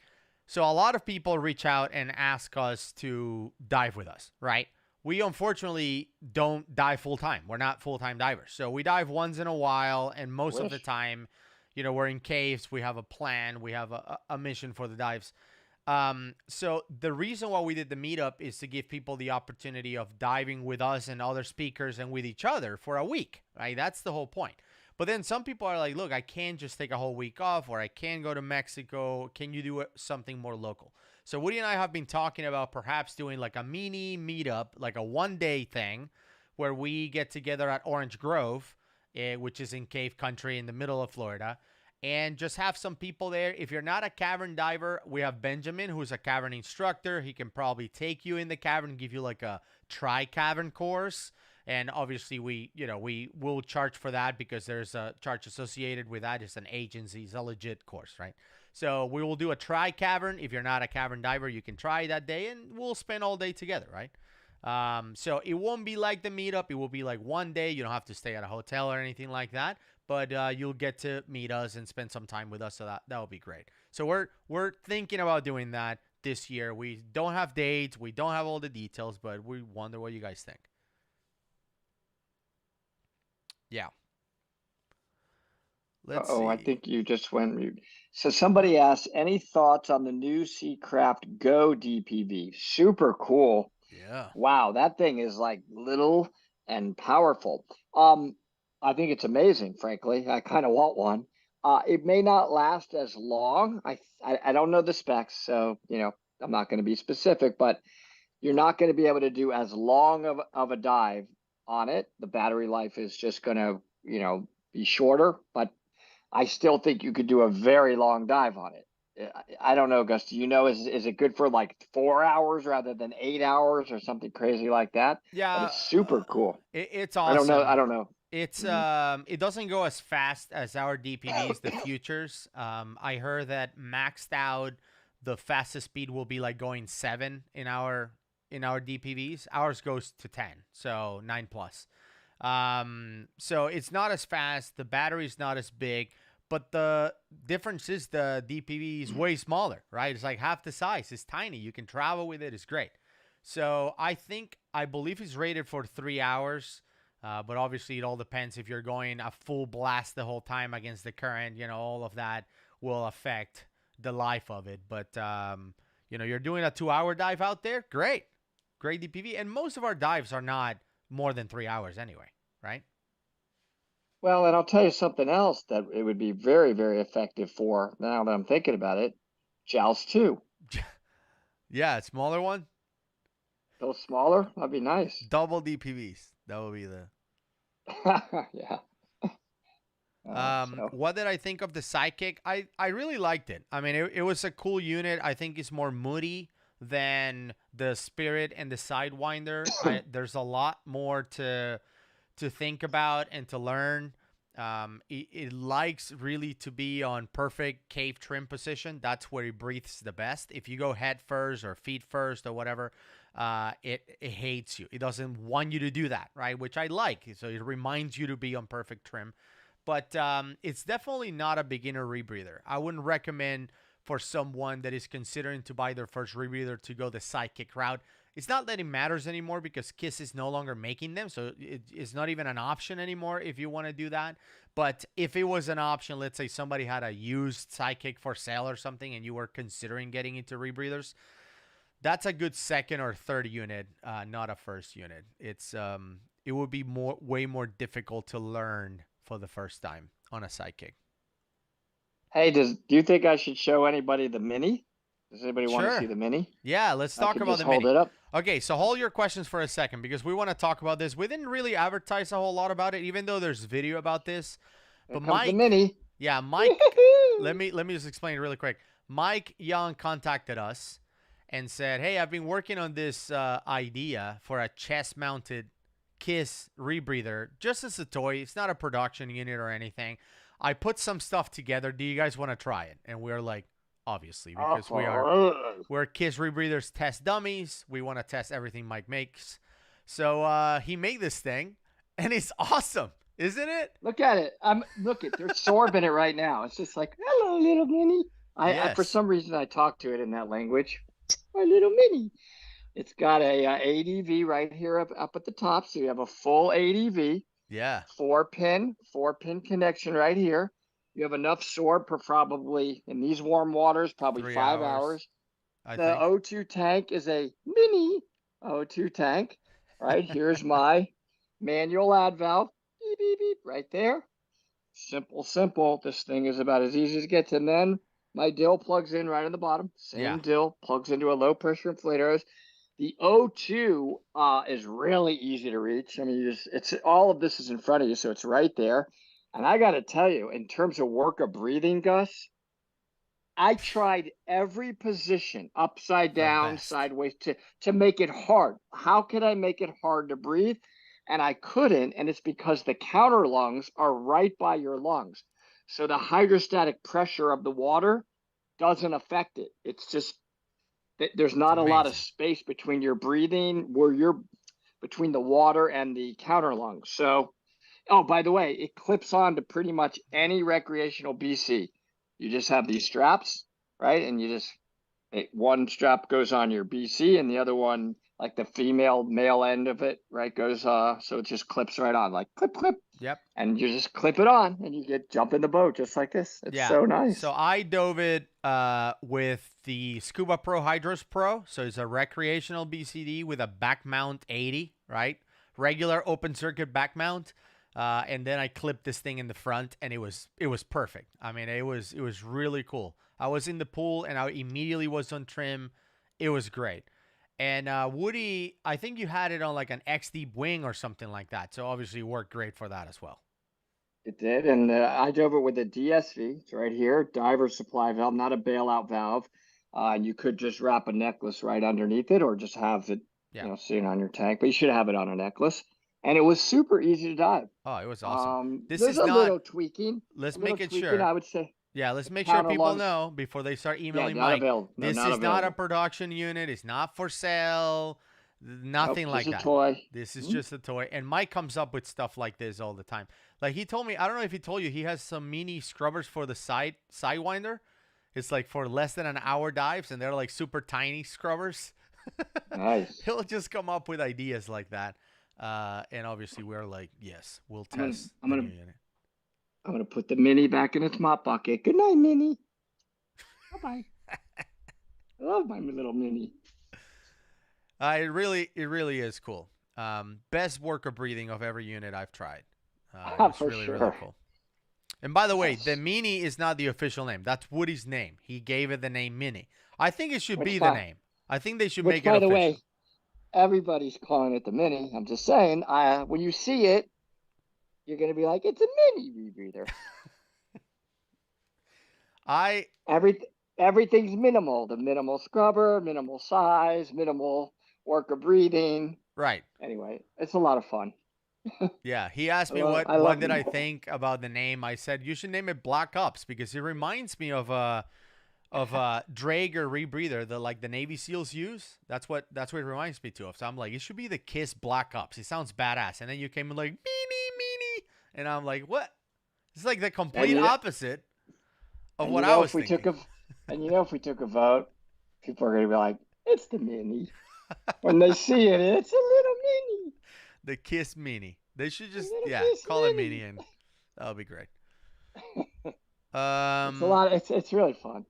So a lot of people reach out and ask us to dive with us, right? We unfortunately don't dive full time. We're not full time divers. So we dive once in a while, and most of the Wish. time, we're in caves. We have a plan. We have a mission for the dives. So the reason why we did the meetup is to give people the opportunity of diving with us and other speakers and with each other for a week, right? That's the whole point. But then some people are like, look, I can't just take a whole week off, or I can't go to Mexico. Can you do something more local? So Woody and I have been talking about perhaps doing like a mini meetup, like a 1 day thing where we get together at Orange Grove, which is in Cave Country in the middle of Florida, and just have some people there. If you're not a cavern diver, we have Benjamin, who's a cavern instructor. He can probably take you in the cavern, give you like a tri-cavern course. And obviously, we will charge for that because there's a charge associated with that. It's an agency, it's a legit course, right? So we will do a tri-cavern. If you're not a cavern diver, you can try that day, and we'll spend all day together, right? So it won't be like the meetup. It will be like 1 day. You don't have to stay at a hotel or anything like that, but you'll get to meet us and spend some time with us. So that will be great. So we're thinking about doing that this year. We don't have dates. We don't have all the details, but we wonder what you guys think. Yeah. Let's Oh, I see. think you just went mute. So somebody asked, any thoughts on the new Seacraft Go DPV? Super cool. Yeah. Wow, that thing is like little and powerful. I think it's amazing, frankly. I kind of want one. It may not last as long. I don't know the specs, so I'm not going to be specific, but you're not going to be able to do as long of a dive on it. The battery life is just going to, be shorter, but I still think you could do a very long dive on it. I don't know, Gus. Do you know, is it good for like 4 hours rather than 8 hours or something crazy like that? But Yeah. it's super cool. It's I don't know. I awesome. don't know. It's Mhm. it doesn't go as fast as our DPVs, the futures. I heard that maxed out the fastest speed will be like going 7 in our DPVs. Ours goes to 10, so 9 plus. So it's not as fast. The battery's not as big, but the difference is the DPV is way smaller, right? It's like half the size. It's tiny. You can travel with it. It's great. So I believe it's rated for 3 hours. But obviously, it all depends if you're going a full blast the whole time against the current. All of that will affect the life of it. But you're doing a 2 hour dive out there. Great DPV, and most of our dives are not more than 3 hours anyway, right? Well, and I'll tell you something else that it would be very, very effective for. Now that I'm thinking about it, Joust 2. Yeah, smaller one, A little smaller. That'd be nice. double DPVs. That would be the. Yeah. So What did I think of the Sidekick? I really liked it. I mean, it was a cool unit. I think it's more moody than the Spirit and the Sidewinder. There's a lot more to think about and to learn. It likes really to be on perfect cave trim position. That's where it breathes the best. If you go head first or feet first or whatever, it hates you. It doesn't want you to do that, right? Which I like. So it reminds you to be on perfect trim. But it's definitely not a beginner rebreather. I wouldn't recommend for someone that is considering to buy their first rebreather to go the Sidekick route. It's not that it matters anymore because Kiss is no longer making them, so it's not even an option anymore if you want to do that. But if it was an option, let's say somebody had a used Sidekick for sale or something and you were considering getting into rebreathers, that's a good second or third unit, not a first unit. It would be way more difficult to learn for the first time on a Sidekick. hey, do you think I should show anybody the Mini? Does anybody want to see Sure. the Mini? Yeah, let's I talk can about just the hold Mini. it up. Okay, so hold your questions for a second because we want to talk about this. We didn't really advertise a whole lot about it, even though there's video about this. Here But comes the Mike, Mini. yeah, Mike, let me just explain really quick. Mike Young contacted us and said, "Hey, I've been working on this idea for a chest-mounted Kiss rebreather, just as a toy. It's not a production unit or anything. I put some stuff together. Do you guys want to try it?" And we were like, obviously, because we're Kiss Rebreathers test dummies. We want to test everything Mike makes. So he made this thing, and it's awesome, isn't it? Look at it. Look at they're sorbing it right now. It's just like, hello, little Minnie. I for Yes. some reason I talk to it in that language. My little Minnie. It's got a ADV right here up at the top, so you have a full ADV. Yeah. Four pin connection right here. You have enough sorb for probably in these warm waters, probably 5 hours. I The think. O2 tank is a mini O2 tank. Right here's my manual add valve. Beep, beep, beep, right there. Simple. This thing is about as easy as it gets. And then my dill plugs in right on the bottom. Same dill, plugs into a low pressure inflator hose. The O2 is really easy to reach. I mean, it's all of this is in front of you, so it's right there. And I got to tell you, in terms of work of breathing, Gus, I tried every position, upside down, sideways, to make it hard. How could I make it hard to breathe? And I couldn't, and it's because the counter lungs are right by your lungs. So the hydrostatic pressure of the water doesn't affect it. It's just there's not a lot of space between your breathing where you're between the water and the counter lungs. So, oh, by the way, it clips on to pretty much any recreational BC. You just have these straps, right? And you just one strap goes on your BC and the other one, like the male end of it, right, goes so it just clips right on, like clip. Yep. And you just clip it on and you jump in the boat just like this. It's so nice. So I dove it with the Scuba Pro Hydros Pro. So it's a recreational BCD with a back mount 80, right? Regular open circuit back mount. And then I clipped this thing in the front, and it was perfect. I mean, it was really cool. I was in the pool, and I immediately was on trim. It was great. And Woody, I think you had it on like an XD wing or something like that. So obviously it worked great for that as well. It did, and I dove it with a DSV. It's right here, diver supply valve, not a bailout valve. And you could just wrap a necklace right underneath it, or just have it, sitting on your tank. But you should have it on a necklace. And it was super easy to dive. Oh, it was awesome. This is a little tweaking. Let's make it sure. I would say. Yeah, let's make sure people know before they start emailing Mike. This is not a production unit. It's not for sale. Nothing like that. Toy. This is just a toy. And Mike comes up with stuff like this all the time. Like he told me, I don't know if he told you, he has some mini scrubbers for the sidewinder. It's like for less than an hour dives, and they're like super tiny scrubbers. Nice. He'll just come up with ideas like that. And obviously we're like, yes, we'll test. I'm gonna put the Minnie back in its mop bucket. Good night, Minnie. Bye-bye. I love my little Minnie. It really is cool. Best worker breathing of every unit I've tried. It's really cool. And by the way, the Minnie is not the official name. That's Woody's name. He gave it the name Minnie. I think it should be the name. I think they should make it official. By the way, everybody's calling it the Minnie. I'm just saying, when you see it, you're going to be like, it's a mini rebreather. Everything's minimal. The minimal scrubber, minimal size, minimal worker breathing. Right. Anyway, it's a lot of fun. Yeah, he asked me what did I think about the name. I said you should name it Black Ops because it reminds me of Draeger rebreather, the Navy SEALs use. That's what it reminds me of. So I'm like, it should be the Kiss Black Ops. It sounds badass. And then you came in like Meanie, and I'm like, what? It's like the complete opposite of what I was thinking. If we took a vote, people are gonna be like, it's the Minnie. When they see it, it's a little Minnie. The Kiss Minnie. They should just call it Minnie, and that'll be great. It's a lot. It's really fun.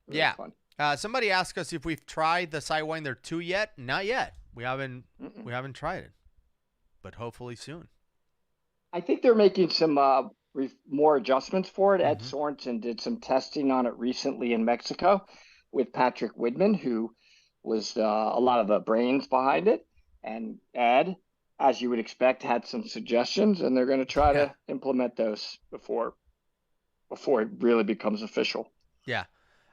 Really fun. Somebody asked us if we've tried the Sidewinder 2 yet. Not yet. We haven't tried it, but hopefully soon. I think they're making some more adjustments for it. Ed Sorensen did some testing on it recently in Mexico with Patrick Widman, who was a lot of the brains behind it. And Ed, as you would expect, had some suggestions, and they're going to try to implement those before it really becomes official. Yeah.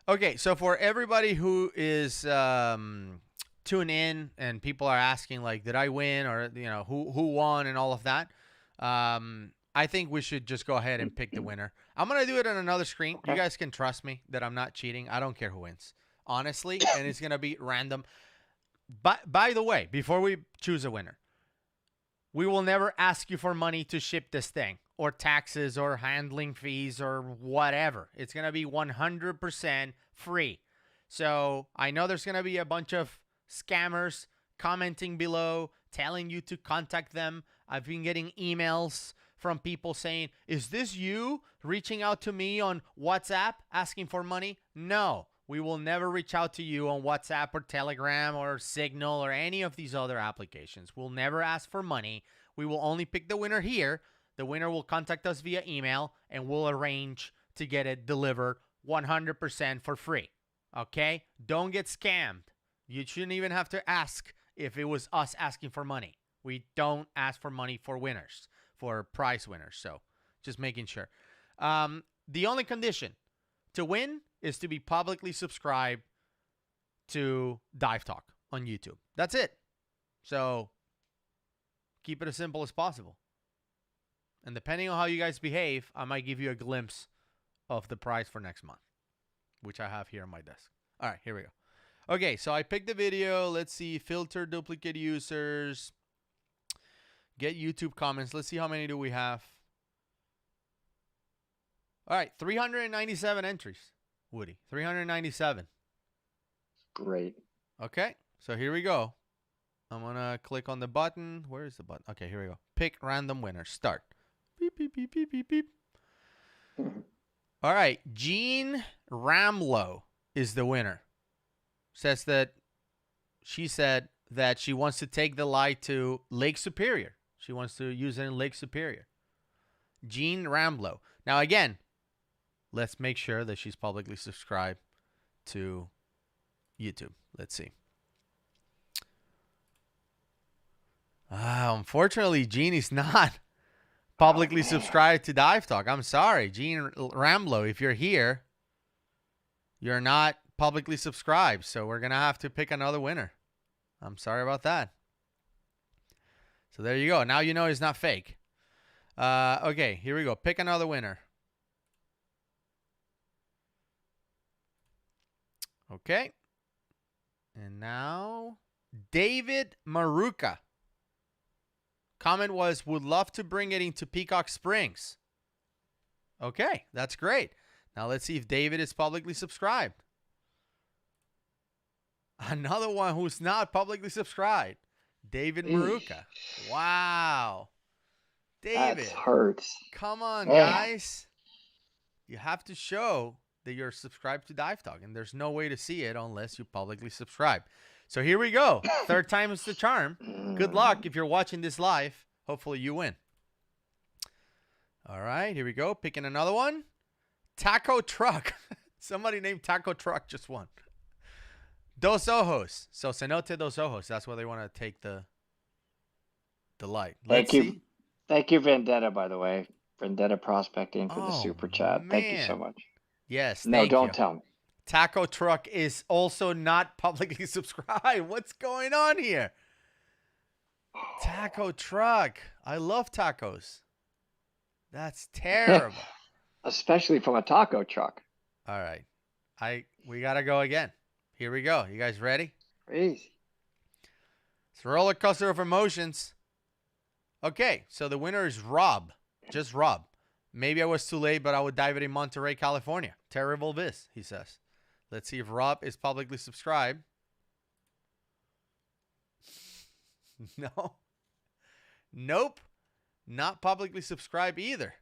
Okay, so for everybody who is tuned in and people are asking like, did I win, or who won and all of that, I think we should just go ahead and pick the winner. I'm going to do it on another screen. Okay. You guys can trust me that I'm not cheating. I don't care who wins, honestly, and it's going to be random. But by the way, before we choose a winner, we will never ask you for money to ship this thing or taxes or handling fees or whatever. It's going to be 100% free. So I know there's going to be a bunch of scammers commenting below, telling you to contact them. I've been getting emails from people saying, is this you reaching out to me on WhatsApp asking for money? No, we will never reach out to you on WhatsApp or Telegram or Signal or any of these other applications. We'll never ask for money. We will only pick the winner here. The winner will contact us via email and we'll arrange to get it delivered 100% for free. Okay? Don't get scammed. You shouldn't even have to ask if it was us asking for money. We don't ask for money for winners, for prize winners. So just making sure. The only condition to win is to be publicly subscribed to Dive Talk on YouTube. That's it. So keep it as simple as possible. And depending on how you guys behave, I might give you a glimpse of the prize for next month, which I have here on my desk. All right, here we go. Okay, so I picked the video. Let's see. Filter duplicate users. Get YouTube comments. Let's see how many do we have. All right, 397 entries, Woody. 397. Great. Okay, so here we go. I'm going to click on the button. Where is the button? Okay, here we go. Pick random winner. Start. Beep, beep, beep, beep, beep, beep. All right, Jean Ramlow is the winner. Says that she said that she wants to take the light to Lake Superior. She wants to use it in Lake Superior. Jean Ramlow. Now, again, let's make sure that she's publicly subscribed to YouTube. Let's see. Unfortunately, Jean is not publicly subscribed to Dive Talk. I'm sorry, Jean Ramlow. If you're here, you're not publicly subscribed, so we're gonna have to pick another winner. I'm sorry about that. So there you go. Now you know it's not fake. Okay, here we go. Pick another winner. Okay. And now David Maruka. Comment was, would love to bring it into Peacock Springs. Okay, that's great. Now let's see if David is publicly subscribed. Another one who's not publicly subscribed. David Maruka. Wow. David. That hurts. Come on, guys. You have to show that you're subscribed to Dive Talk, and there's no way to see it unless you publicly subscribe. So here we go. Third time is the charm. Good luck if you're watching this live. Hopefully you win. All right, here we go. Picking another one. Taco Truck. Somebody named Taco Truck just won. Dos Ojos. So Cenote Dos Ojos. That's where they want to take the light. Thank you. Thank you, Vendetta, by the way. Vendetta Prospecting for the super chat. Man. Thank you so much. Yes. No, don't tell me. Taco Truck is also not publicly subscribed. What's going on here? Taco Truck. I love tacos. That's terrible. Especially from a taco truck. All right. We got to go again. Here we go. You guys ready? Crazy. It's a roller coaster of emotions. Okay, so the winner is Rob. Just Rob. Maybe I was too late, but I would dive it in Monterey, California. Terrible this, he says. Let's see if Rob is publicly subscribed. No. Nope. Not publicly subscribed either.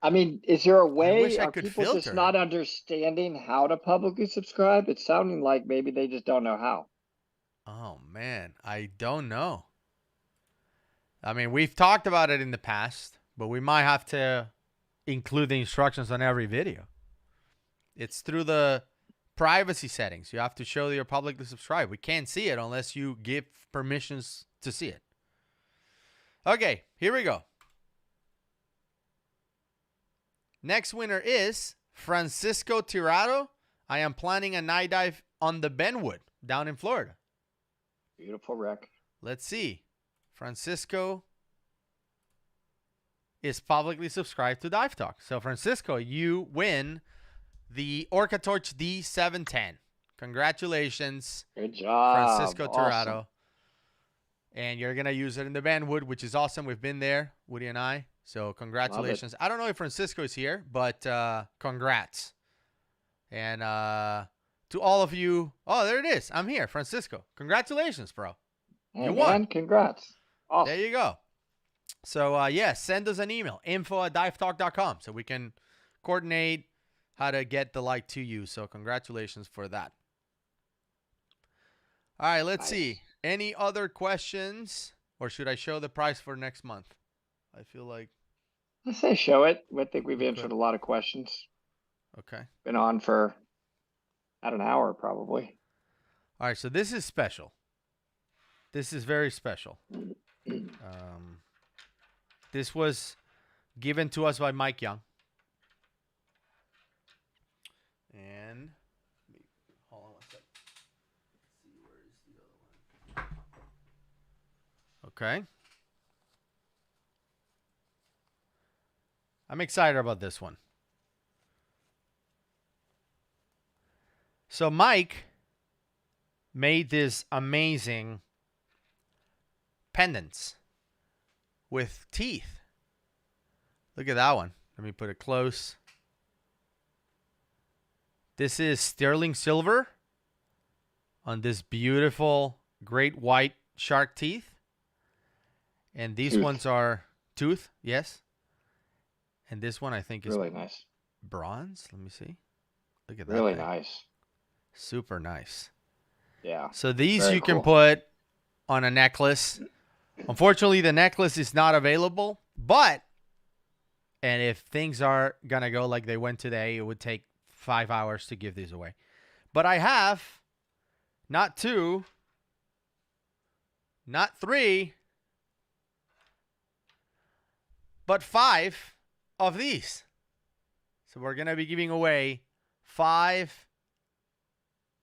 I mean, is there a way? wish I Are could people filter. just not understanding how to publicly subscribe? It's sounding like maybe they just don't know how. Oh, man. I don't know. I mean, we've talked about it in the past, but we might have to include the instructions on every video. It's through the privacy settings. You have to show that you're publicly subscribed. We can't see it unless you give permissions to see it. Okay, here we go. Next winner is Francisco Tirado. I am planning a night dive on the Benwood down in Florida. Beautiful wreck. Let's see. Francisco. is publicly subscribed to Dive Talk. So Francisco, you win the OrcaTorch D710. Congratulations, Good job. Francisco Awesome. Torrado. And you're going to use it in the Vanwood, which is awesome. We've been there, Woody and I. So congratulations. I don't know if Francisco is here, but congrats. And to all of you. Oh, there it is. I'm here, Francisco. Congratulations, bro. Hey, You won. man, congrats. Awesome. There you go. So, yeah, send us an email, info@divetalk.com, so we can coordinate how to get the light to you. So congratulations for that. All right, let's see. Any other questions? Or should I show the price for next month? I feel like. I say show it. I think we've answered a lot of questions. Okay. Been on for about an hour, probably. All right, so this is special. This is very special. This was given to us by Mike Young. And hold on one second. Let's see, where is the other one? Okay. I'm excited about this one. So Mike made this amazing pendants with teeth. Look at that one. Let me put it close. This is sterling silver on this beautiful great white shark teeth. And these ones are tooth, yes. And this one I think is really nice. Bronze. Let me see. Look at that. Really thing. Nice. Super nice. Yeah. So these Very you can cool. put on a necklace. Unfortunately, the necklace is not available, but, and if things are going to go like they went today, it would take 5 hours to give these away. But I have not 2, not 3, but 5 of these. So we're going to be giving away 5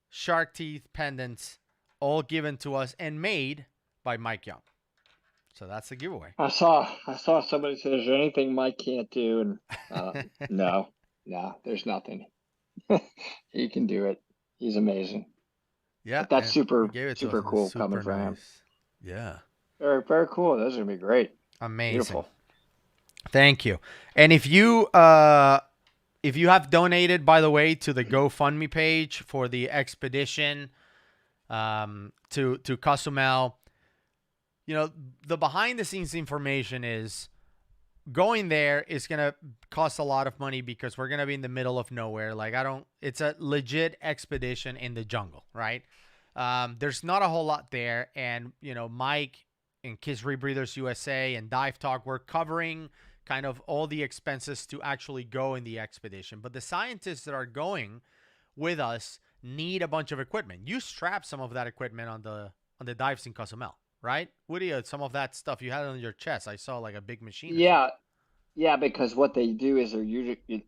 shark teeth pendants, all given to us and made by Mike Young. So that's the giveaway. I saw somebody say, "Is there anything Mike can't do?" And no, there's nothing. He can do it. He's amazing. Yeah, but that's super cool super coming from him. Yeah, very, very cool. Those are gonna be great. Amazing. Beautiful. Thank you. And if you have donated, by the way, to the GoFundMe page for the expedition to Cozumel, you know, the behind the scenes information is going there is going to cost a lot of money because we're going to be in the middle of nowhere. Like it's a legit expedition in the jungle, right? There's not a whole lot there. And, you know, Mike and Kiss Rebreathers USA and Dive Talk, we're covering kind of all the expenses to actually go in the expedition. But the scientists that are going with us need a bunch of equipment. You strap some of that equipment on the dives in Cozumel, right? Woody, some of that stuff you had on your chest. I saw like a big machine. Yeah, because what they do is they're utilizing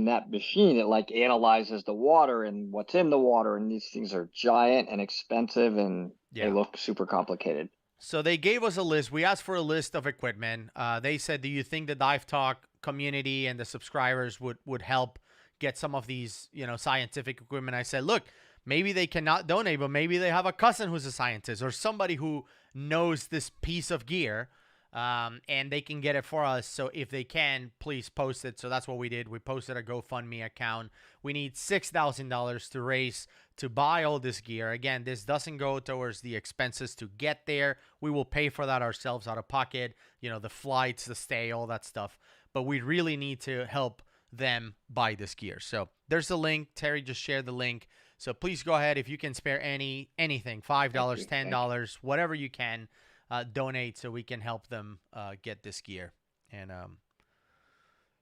that machine. It like analyzes the water and what's in the water, and these things are giant and expensive, and they look super complicated. So they gave us a list. We asked for a list of equipment. They said, do you think the Dive Talk community and the subscribers would help get some of these, you know, scientific equipment? I said, look, maybe they cannot donate, but maybe they have a cousin who's a scientist or somebody who knows this piece of gear, and they can get it for us. So if they can, please post it. So that's what we did. We posted a GoFundMe account. We need $6,000 to raise to buy all this gear. Again, this doesn't go towards the expenses to get there. We will pay for that ourselves out of pocket, you know, the flights, the stay, all that stuff. But we really need to help them buy this gear. So there's the link. Terry just shared the link. So please go ahead if you can spare anything, $5, $10, whatever you can, donate so we can help them get this gear and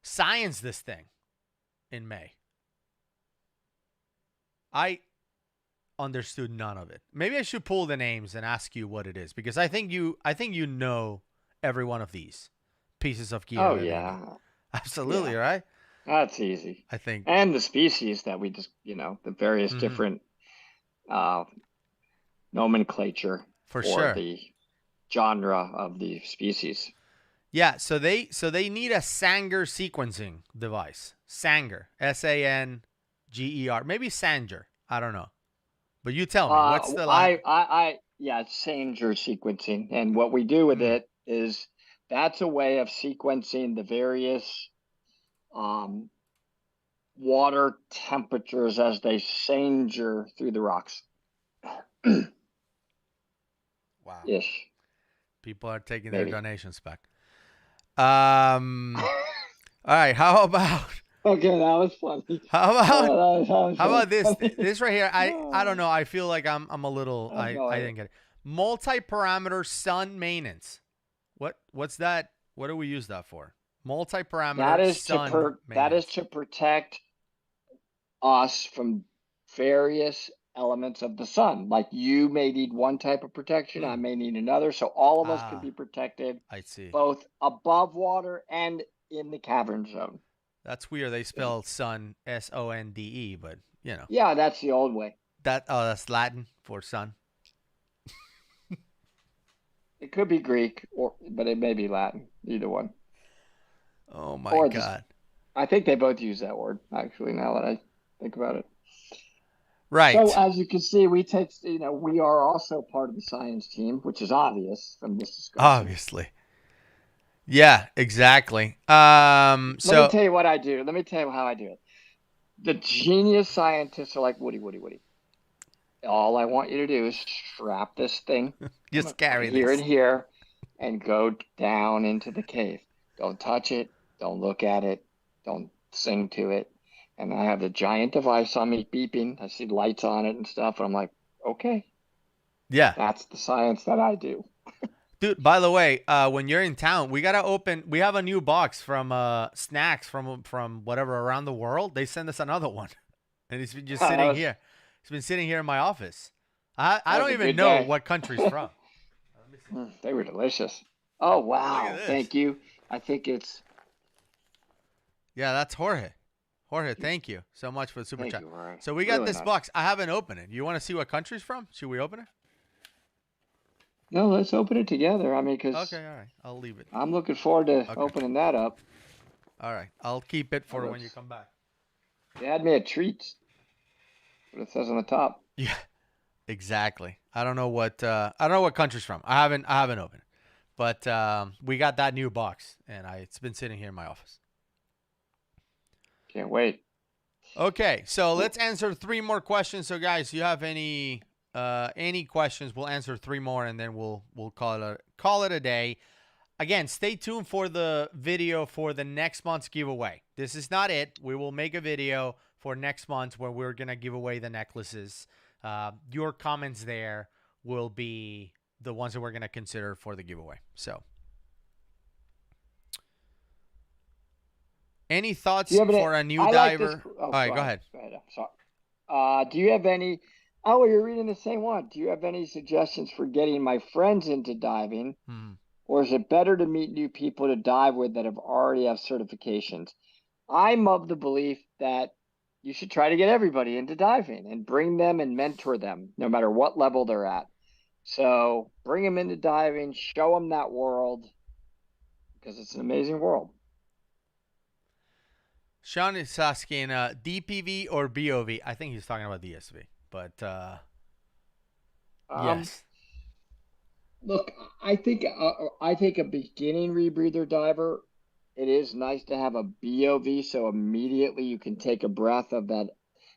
science this thing in May. I understood none of it. Maybe I should pull the names and ask you what it is, because I think you know every one of these pieces of gear. Oh yeah, absolutely, right? That's easy. I think, and the species that we just, you know, the various different nomenclature for sure, the genre of the species. Yeah, so they need a Sanger sequencing device. Sanger, Sanger, maybe Sanger. I don't know, but you tell me. What's the Yeah, Sanger sequencing. And what we do with Mm, it is that's a way of sequencing the various um, water temperatures as they sanger through the rocks. wow, Ish, people are taking their maybe. donations back. Um, all right, how about Okay, that was funny. how about Oh, that was how really about this? funny. This right here, I don't Oh, know. I feel like I'm a little. I have no I idea. didn't get it. Multi-parameter sun maintenance. What's that? What do we use that for? Multi-parameter sun That is maintenance. to protect us from various elements of the sun. Like you may need one type of protection, I Hmm. may need another. So all of us can Ah, be protected I see. both above water and in the cavern zone. That's weird. They spell sun Sonde, but you know Yeah, that's the old way. that. Oh, that's Latin for sun. It could be Greek or but it may be Latin, either one. Oh my Or just God. I think they both use that word actually now that I think about it. So Right. as you can see, we are also part of the science team, which is obvious from this discussion. Obviously. Yeah. Exactly. Let me So. tell you what I do. Let me tell you how I do it. The genius scientists are like, Woody. All I want you to do is strap this thing Just from carry here and this. here and go down into the cave. Don't touch it. Don't look at it. Don't sing to it. And I have the giant device on me beeping. I see lights on it and stuff. And I'm like, okay, Yeah. that's the science that I do. Dude, by the way, when you're in town, we gotta open. We have a new box from snacks from whatever around the world. They send us another one, and it's been just that sitting was here. It's been sitting here in my office. I that was don't a even good know day. what country's from. Let me see. They were delicious. Oh Look at wow. this. Thank you. I think it's Yeah, that's Jorge. Jorge, thank you so much for the super thank chat. you, Rory. So we got Really this nice. box. I haven't opened it. You want to see what country's from? Should we open it? No, let's open it together. I mean, because Okay, all right. I'll leave it. I'm looking forward to Okay. opening that up. All right. I'll keep it That for when you looks. come back. They had me a treat. What it says on the top. Yeah, exactly. I don't know what country's from. I haven't opened it. But we got that new box, and it's been sitting here in my office. Can't wait. Okay, so let's answer 3 more questions. So, guys, you have any questions? We'll answer 3 more, and then we'll call it a day. Again, stay tuned for the video for the next month's giveaway. This is not it. We will make a video for next month where we're gonna give away the necklaces. Your comments there will be the ones that we're gonna consider for the giveaway. So. Any Do you thoughts have any? for a new I like this. diver? Oh, All right, go ahead. Go ahead. I'm sorry. Do you have any? Oh, you're reading the same one. Do you have any suggestions for getting my friends into diving? Hmm. Or is it better to meet new people to dive with that have already have certifications? I'm of the belief that you should try to get everybody into diving and bring them and mentor them, no matter what level they're at. So bring them into diving, show them that world because it's an amazing world. Sean is asking DPV or BOV. I think he's talking about DSV, but Um, yes. Look, I think a beginning rebreather diver, it is nice to have a BOV so immediately you can take a breath of that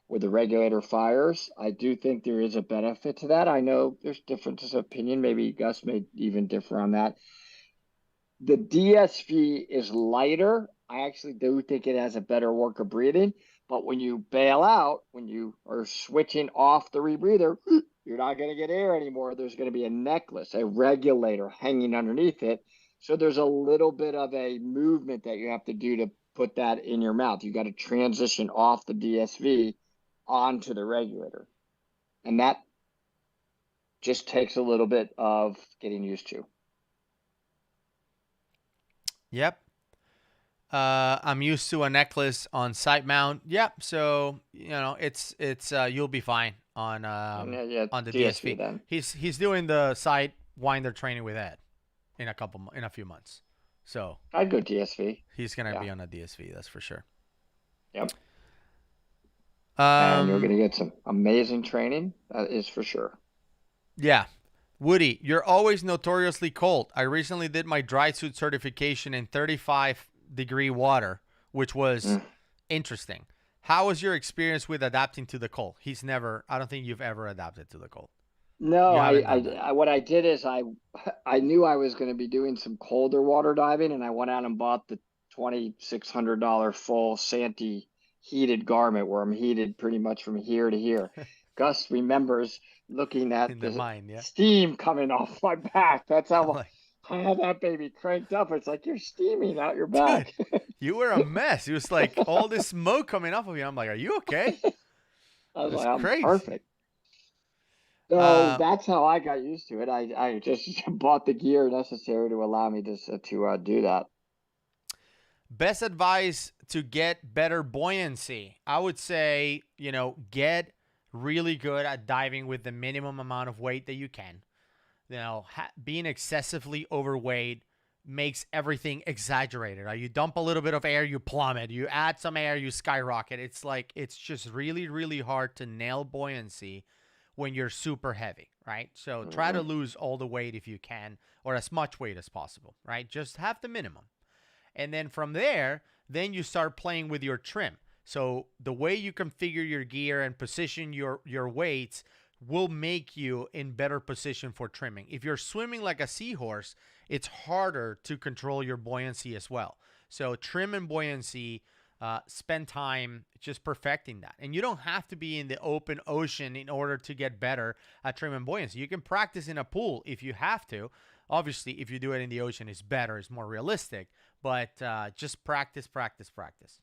where the regulator fires. I do think there is a benefit to that. I know there's differences of opinion. Maybe Gus may even differ on that. The DSV is lighter. I actually do think it has a better work of breathing. But when you bail out, when you are switching off the rebreather, you're not going to get air anymore. There's going to be a necklace, a regulator hanging underneath it. So there's a little bit of a movement that you have to do to put that in your mouth. You got to transition off the DSV onto the regulator. And that just takes a little bit of getting used to. Yep. I'm used to a necklace on site mount. Yep. So it's you'll be fine And yeah, on the DSV DSV. then. He's doing the site winder training with Ed in a few months. So I'd go DSV. he's gonna Yeah. be on a DSV, that's for sure. Yep. And you're Um, going to get some amazing training. That is for sure. yeah. Woody, you're always notoriously cold. I recently did my dry suit certification in 35-degree water, which was Mm. interesting. How was your experience with adapting to the cold? I don't think you've ever adapted to the cold. No, You haven't done that. what I did is I knew I was going to be doing some colder water diving, and I went out and bought the $2,600 full Santee heated garment where I'm heated pretty much from here to here. Gus remembers looking at In the the mind, yeah. steam coming off my back. That's I'm how like, I had that baby cranked up. It's like you're steaming out your dude, back. you were a mess. It was like all this smoke coming off of you. I'm like, are you okay? I It was was like, I'm crazy. perfect. So Uh, that's how I got used to it. I just bought the gear necessary to allow me to do that. Best advice to get better buoyancy. I would say, get really good at diving with the minimum amount of weight that you can. Being excessively overweight makes everything exaggerated. Right? You dump a little bit of air, you plummet. You add some air, you skyrocket. It's just really, really hard to nail buoyancy when you're super heavy, right? So try to Mhm. lose all the weight if you can, or as much weight as possible, right? Just have the minimum. And then from there, then you start playing with your trim. So the way you configure your gear and position your weights will make you in better position for trimming. If you're swimming like a seahorse, it's harder to control your buoyancy as well. So trim and buoyancy, spend time just perfecting that. And you don't have to be in the open ocean in order to get better at trim and buoyancy. You can practice in a pool if you have to. Obviously, if you do it in the ocean, it's better, it's more realistic. But just practice, practice, practice.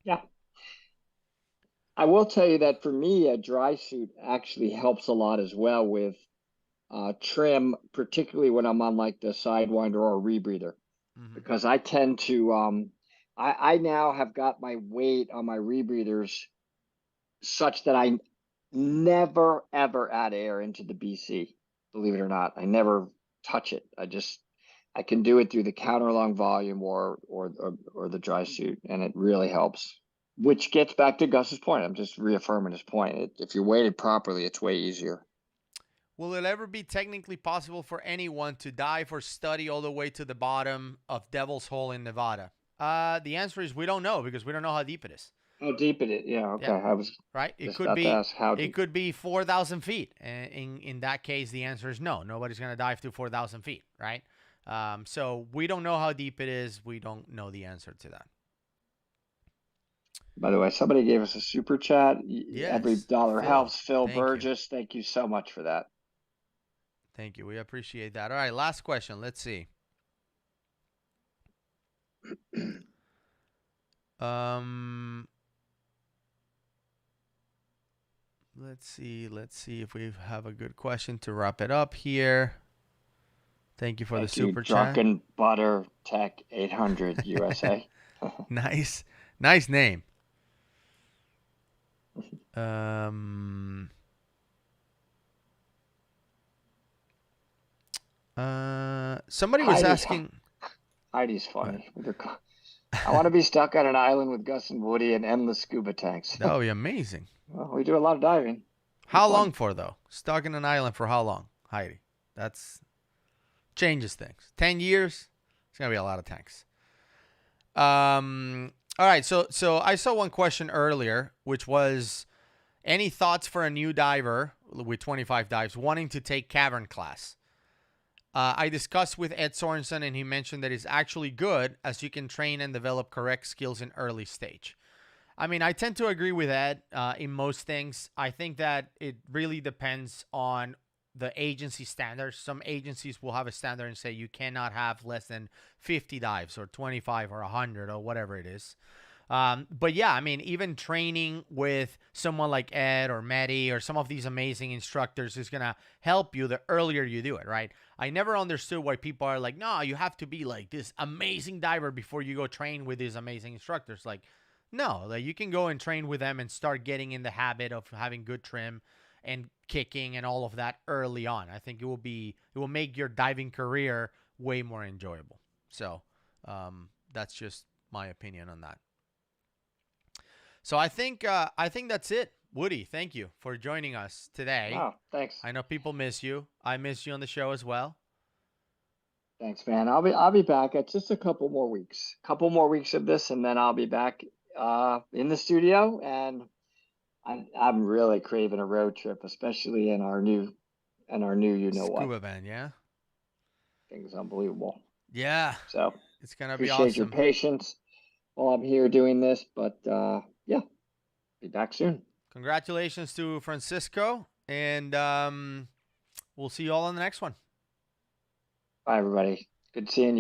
Yeah. I will tell you that for me, a dry suit actually helps a lot as well with trim, particularly when I'm on like the Sidewinder or a rebreather, Mm-hmm. because I tend to I now have got my weight on my rebreathers such that I never ever add air into the BC. Believe it or not, I never touch it. I can do it through the counter long volume or the dry suit, and it really helps. Which gets back to Gus's point. I'm just reaffirming his point. If you're weighted properly, it's way easier. Will it ever be technically possible for anyone to dive or study all the way to the bottom of Devil's Hole in Nevada? The answer is we don't know because we don't know how deep it is. How deep it is? Yeah, okay. Yeah, I was right. It just could about to be ask how it deep. could be 4,000 feet. And in that case, the answer is no. Nobody's gonna dive to 4,000 feet, right? So we don't know how deep it is. We don't know the answer to that. By the way, somebody gave us a super chat. Every Yes, dollar Phil. helps. Phil Thank you. Burgess, thank you so much for that. Thank you. We appreciate that. All right, last question. Let's see. Um, let's see. Let's see if we have a good question to wrap it up here. Thank you for the Thank you, super chat. Drunken Butter Tech 800 USA. Nice, nice name. Um. Somebody was Heidi's asking. Heidi's What? funny. I want to be stuck on an island with Gus and Woody and endless scuba tanks. That would be amazing. Well, we do a lot of diving. Be How fun. long for though? Stuck in an island for how long, Heidi? That's changes things. 10 years. It's gonna be a lot of tanks. All right. So I saw one question earlier, which was any thoughts for a new diver with 25 dives wanting to take cavern class? I discussed with Ed Sorensen, and he mentioned that it's actually good as you can train and develop correct skills in early stage. I mean, I tend to agree with Ed in most things. I think that it really depends on the agency standards. Some agencies will have a standard and say you cannot have less than 50 dives or 25 or 100 or whatever it is. But yeah, I mean, even training with someone like Ed or Maddie or some of these amazing instructors is going to help you the earlier you do it, right? I never understood why people are like, no, you have to be like this amazing diver before you go train with these amazing instructors. Like, no, like you can go and train with them and start getting in the habit of having good trim and kicking and all of that early on. I think it will make your diving career way more enjoyable. So that's just my opinion on that. So I think that's it. Woody, thank you for joining us today. Oh, thanks. I know people miss you. I miss you on the show as well. Thanks, man. I'll be back at just a couple more weeks. Couple more weeks of this, and then I'll be back in the studio. And I'm really craving a road trip, especially in our new you know what. Scuba band, yeah? Things unbelievable. Yeah. So It's going to be appreciate your awesome. patience while I'm here doing this, but yeah, be back soon. Congratulations to Francisco, and we'll see you all on the next one. Bye, everybody. Good seeing you.